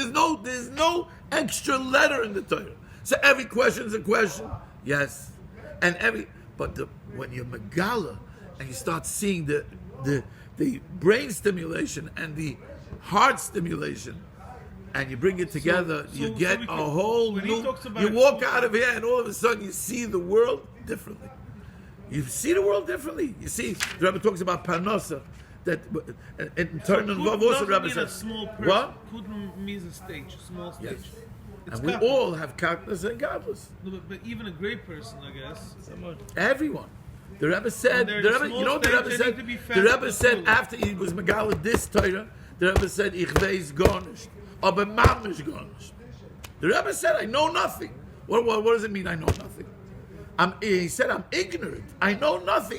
There's no extra letter in the Torah. So every question is a question. Yes, and when you're megala and you start seeing the brain stimulation and the heart stimulation, and you bring it together, you get a whole new... You walk out of here and all of a sudden you see the world differently. You see the world differently. You see, the Rebbe talks about parnasa, that in turn and Vav also the Rebbe says... What? Kudm means a stage, a small stage. Yes. It's And we katna. all have katnas and godless. No, but even a great person, I guess. Everyone. The Rebbe said, And the there's Rebbe, small you know what the stage Rebbe that said? need to be fed The Rebbe with said food. after he was Megala this Torah, the Rebbe said, Ich weiß gar nicht, aber mamish gar nicht. The Rebbe said, I know nothing. What does it mean, I know nothing? He said, I'm ignorant. I know nothing.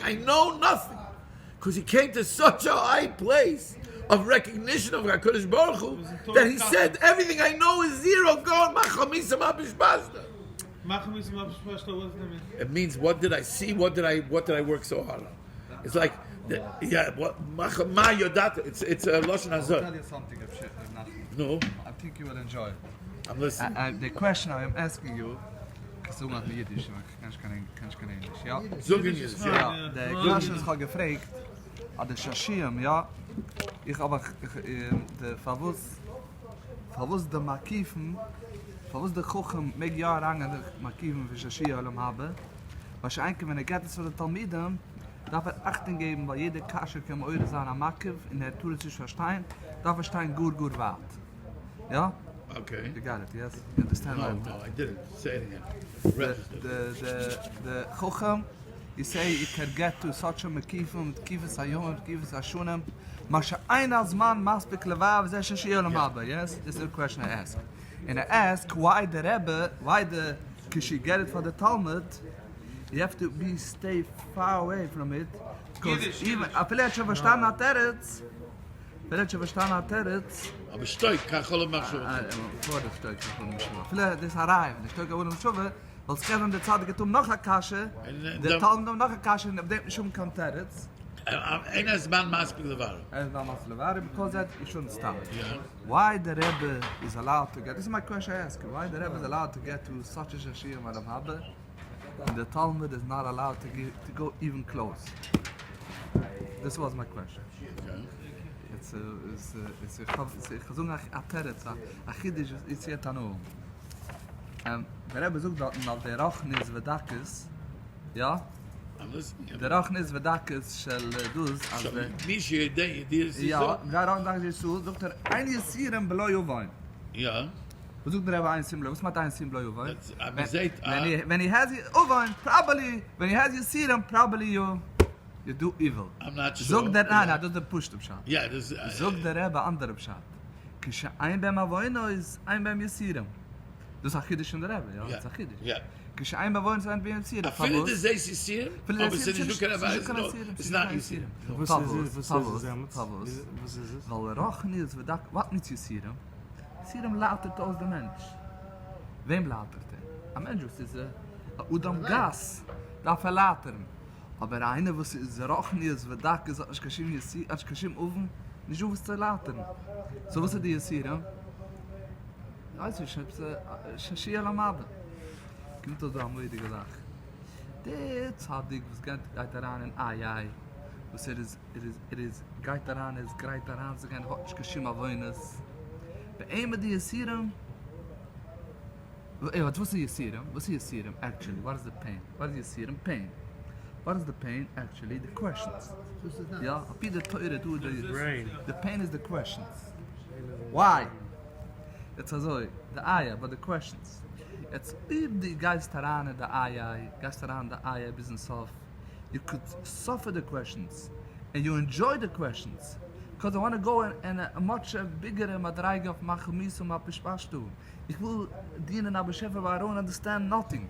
Because he came to such a high place of recognition of HaKadosh Baruch Hu that he said, everything I know is zero. Go machamisa mapishpashta. It means, what did I see? What did I work so hard on? It's like, machama yodata. It's a lashon I'll tell hazor. you something of shit, Nachman. No, I think you will enjoy. I'm listening. The question I am asking you, so not me Yiddish, kann ich kein English, ja? Zogen jetzt, ja. Ja, der Question ist gerade gefragt, an der Shashim, ja? Ich aber, der Favus der Makifen, Favus der Kuchen, meg Jahr lang an der Makifen für Shashim haben, wahrscheinlich, wenn geht es für die Talmiden, darf Achtung geben, weil jede Kasche kann eure sein am Makiv, in der Tour sich verstehen, darf verstehen gut wart. Ja? Okay. You got it, yes? You understand No, what? no, I didn't. Say it again. The Chochem, you say you can get to such a Mekifim, Kifis Hayom, Kifis Hashunim, Masha ein als man maspik levav, zeh Shiur Mabba, yes? This is the question I ask. And I ask why the Rebbe, cause you get it for the Talmud, you have to stay far away from it. Because even, vielleicht schon verstanden hat Teretz, Aber Stoik, kann ich alle machen. vor der Stoik, vielleicht das Harai, der Stoik wurde Schuwe, weil es kann der Zeit geht noch eine Kasche, der Talmud noch eine Kasche, und auf dem schon kommt Teretz. Einer ist man maßig levar. Because that you shouldn't stop. Yeah. Why the Rebbe is allowed to get, this is my question I ask you, why the Rebbe is allowed to get to such a Shiur Madam Habbe, and the Talmud is not allowed to go even close? This was my question. Okay. It's a chazung a teretz, a chidish, it's yet anu. The Rebbe sucht dort nach der Rachnis Vedakis, ja? I'm listening. Der Rachnis Vedakis shel dus, als So, der... mich hier idee, dir ist Ja, so? der Rachnis so, sucht ein Yisirem below Yovain. Ja. Was sucht der Rebbe ein Simblo? Was macht ein Simblo Yovain? Aber seht, When he has Yovain, probably, when he has Yisirem, probably you do evil. I'm not sure. Zog der, nein, das ist der Pusht Pshat. Ja, das Zog der Rebbe andere Pshat. Kisha ein beim Avoino ist ein beim Yisirem. Das ist Achidisch in der Rebbe, ja? Das ist Achidisch. Ja. Kisha ein beim Avoino ist ein beim Yisirem. I feel it is ACC, aber es ist nicht it's not Yisirem. Was ist es? Weil Rachni ist, was nicht Yisirem? Yisirem lautet aus der Mensch. Wem lautet er? Ein Mensch, was ist Udam Gas, darf latern. Aber einer, was ist Rachni ist, als Kashim Oven, nicht auf zu latern. So was ist die Yisirem? Weiß ich, Shiur Mabba. Kommt das da moeidige Sache. Der Zadig, was geht daran in Ayai, was it is, geht daran, so gehen, hotsch Kashim Avoinas. Bei einem die Yisirem, was ist Yisirem? Was ist Yisirem, actually? What is the pain? What is Yisirem? Pain. What is the pain, actually? The questions. Yeah, be the Torah, do the pain is the questions. Why? It's also the ayah, but the questions. It's if the Geisterane, the ayah business of, you could suffer the questions and you enjoy the questions. Because I want to go in a much bigger madrage of Machumisum Apishpashtu. Ich will dienen aber Shefer, but I don't understand nothing.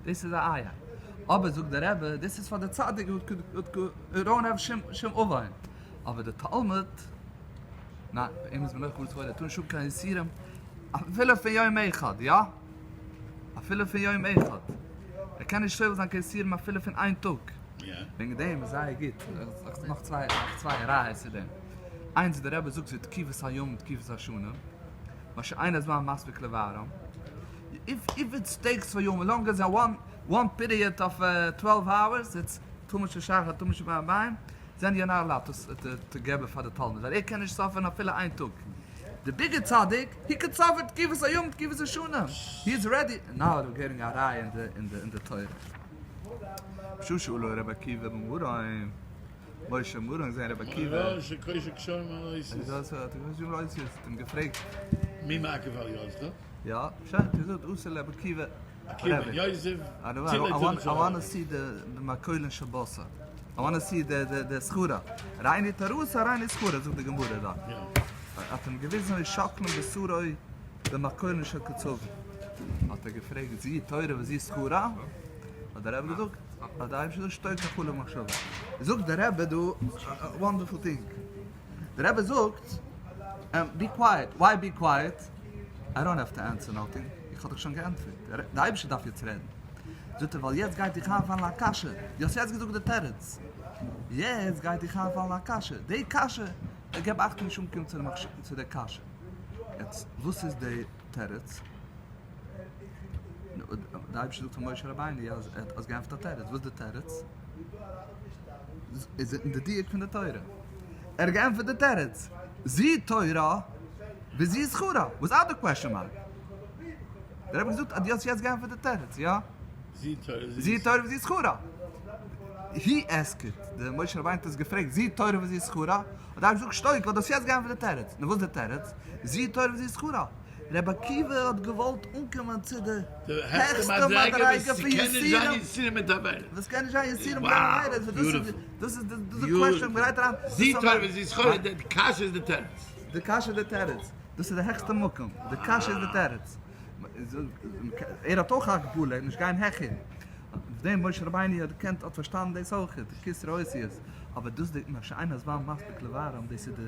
This is the ayah. Aber zog der Rebbe, this is for the tzaddik who don't have Shem Ovain. Aber the Talmud, na, ihm ist mir noch kurz vor, der tun schub kein Yisirem, a viele von Joim Eichad, ja? A viele von Joim Eichad. Kann nicht schreiben, dass kein Yisirem, a viele von ein Tag. Wegen dem, sei geht, noch zwei Reihe zu dem. Eins, der Rebbe sucht, Kifis Hayom und Kifis Hashunim, was eines war Masvik Levaram. If it takes for you long as one period of 12 hours, it's too much to share, too much to buy, then you're not allowed to give for the Talmud. But he can just suffer a filler ein Tug. The bigger tzaddik, he could suffer, give us a yom, give us a shuna. He's ready. Now we're getting a rai in the Torah. Shushu lo Rebbe Kiva Moharan2. Moshe Moharan2 zijn Rebbe Kiva. Ja, ze krijgen zo'n mal is. Das hat du Leute sind gefragt. Mir maken van jou, toch? Ja, schau, du sollst usel Rebbe Kiva. Joseph. I want to see the Makoilen Shabbos. I want to see the Schura. Reine Tarusa, reine Schura, so die Gemüse da. Ja. At einem gewissen Schaklen besuroi, der Makoilen Shakatzogen. Hat gefragt, sie teure, was ist Schura? Hat der Rebbe gesagt, hat er schon steigt nach Hula Machshav. Sagt der Rebbe, du, a wonderful thing. Der Rebbe sagt, be quiet. Why be quiet? I don't have to answer nothing. Ich hab doch schon geantwortet. Der Eibische darf jetzt reden. Sagt weil jetzt geht ich an la Kasche. Du hast jetzt gesagt, der Teretz. Jetzt geht ich an la Kasche. Die Kasche, gib Achtung, ich umkomme zu der Kasche. Jetzt, was ist der Teretz? Der Eibische sagt von Moshe Rabbeinu, als geämpft der Teretz. Was ist der Teretz? Ist in der Diek von der Teure. Geämpft der Teretz. Sie Teura, wie sie ist Chura. Without the question mark. Der Rebbe gesagt, die hast jetzt geämpft der Teretz, ja? Sie teure, Sie Teure, wie sie ist Chura. he asked it. Der Moshe Rabbeinu hat gefragt, sie teure, was ist Schura? Und da habe ich so gestoigt, weil das jetzt gehen für der Territz. Na, wo ist der Territz? Sie teure, was ist Schura? Rebbe Kiva hat gewollt umkommen zu der höchste Madreige für Yisirem. Was kann ich an Yisirem? Das ist die Question, bereit daran. Sie teure, was ist Schura? The Kasha is the Territz. The Kasha the Territz. Das ist der höchste Mukum. The Kasha is the Territz. Hat auch gepult, nicht kein Hechin. Dem Moshe Rabbeinu hat kennt und verstanden das auch, der Kisser ist. Aber das ist noch einer, das war macht beklevaram, das ist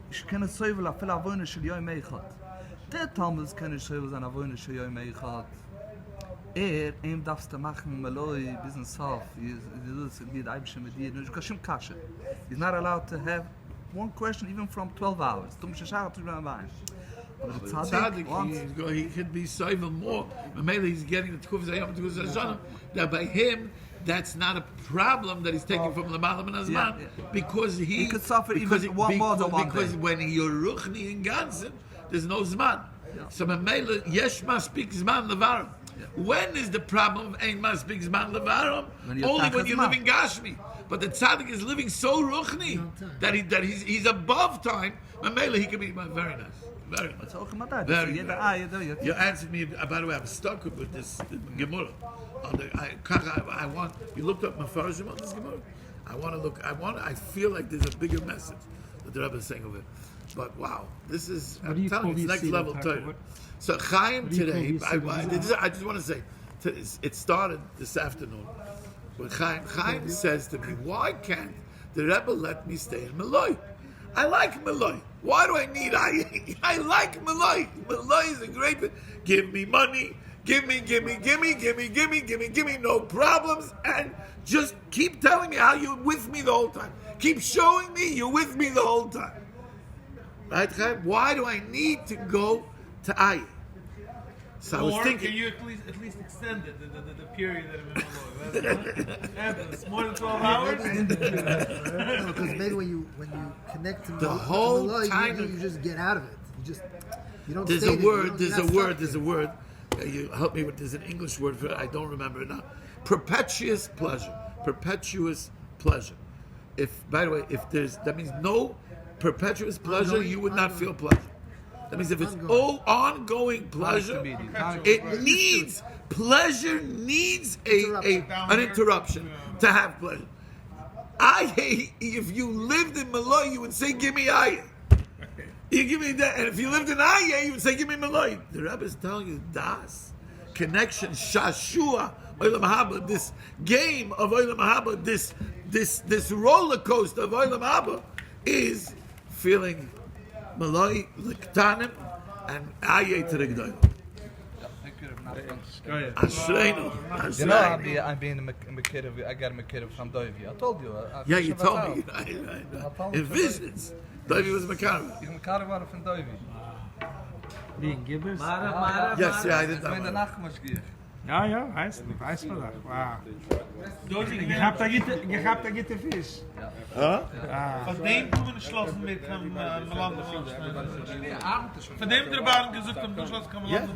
ich kenne so viel auf viele Wohnen schon ja mehr hat. Der Thomas kann ich so seine Wohnen schon ja mehr hat. Ihm darfst du machen Maloi business off. Das geht eigentlich mit dir, du kannst Kasche. He's not allowed to have one question even from 12 hours. Du musst schauen, du bist dabei. He could be saving more. Maybe he's getting the Tkuf Zayam to Zayam. That by him, that's not a problem that he's taking from the Malam and Azman. Because he could suffer even one more than one because day. when you're Ruchni in Gansen, there's no Zman. So Mamela, Yeshma speaks Zman Levarim. When is the problem of Ein Ma speaks Zman Levarim? Only when you live in Gashmi. But the tzaddik is living so Ruchni that he's above time. Mamela, he can be very nice. Very much. Very nice. You answered me. By the way, I'm stuck with this Gemara. I want. You looked up Mefarshim on this Gemara. I want to look. I feel like there's a bigger message that the Rebbe is saying over it. But wow, this is. I'm telling you, it's next level Torah. So Chaim today. I just want to say, it started this afternoon. When Chaim says to me, "Why can't the Rebbe let me stay in Malay? I like Malay. Why do I need I like Malay. Malay is a great thing. Give me money. Give me, no problems. And just keep telling me how you're with me the whole time. Keep showing me you're with me the whole time. Right, Chaim? Why do I need to go to Ayin? So I was thinking. Can you at least extend it, the period that I'm in It's more than 12 hours? Because maybe when you connect to The whole Malay, time you just get out of it. You don't There's stay a there. word, there's a word. You help me with, there's an English word for it, I don't remember it now. Perpetuous pleasure. Perpetuous pleasure. By the way, that means no perpetuous pleasure, you would not feel pleasure. That means if it's ongoing pleasure, pleasure needs an interruption to have pleasure. I hate, if you lived in Malay, you would say, give me ayah. You give me that, and if you lived in ayah, you would say, give me Malay. The Rebbe is telling you, das, connection, shashua, Olam Haba, this game of Olam Haba, this roller coaster of Olam Haba, is feeling Malay, Liktanim, and ayah to the G'day. Ashreinu. You know, I'm being I got a Mekirev from Doivi. I told you. Yeah, you told me. In visions. Doivi was Mekirev. Ich Mekirev war von Doivi. Being gibbers? Yes, I did that. Ich bin der Nachman. Ja, weiß vandaag. Wow. Je hebt een gitte vis. Von dem kommen geschlossen mit dem Meland. Von dem der Bahn gesucht, am Durchschluss kann man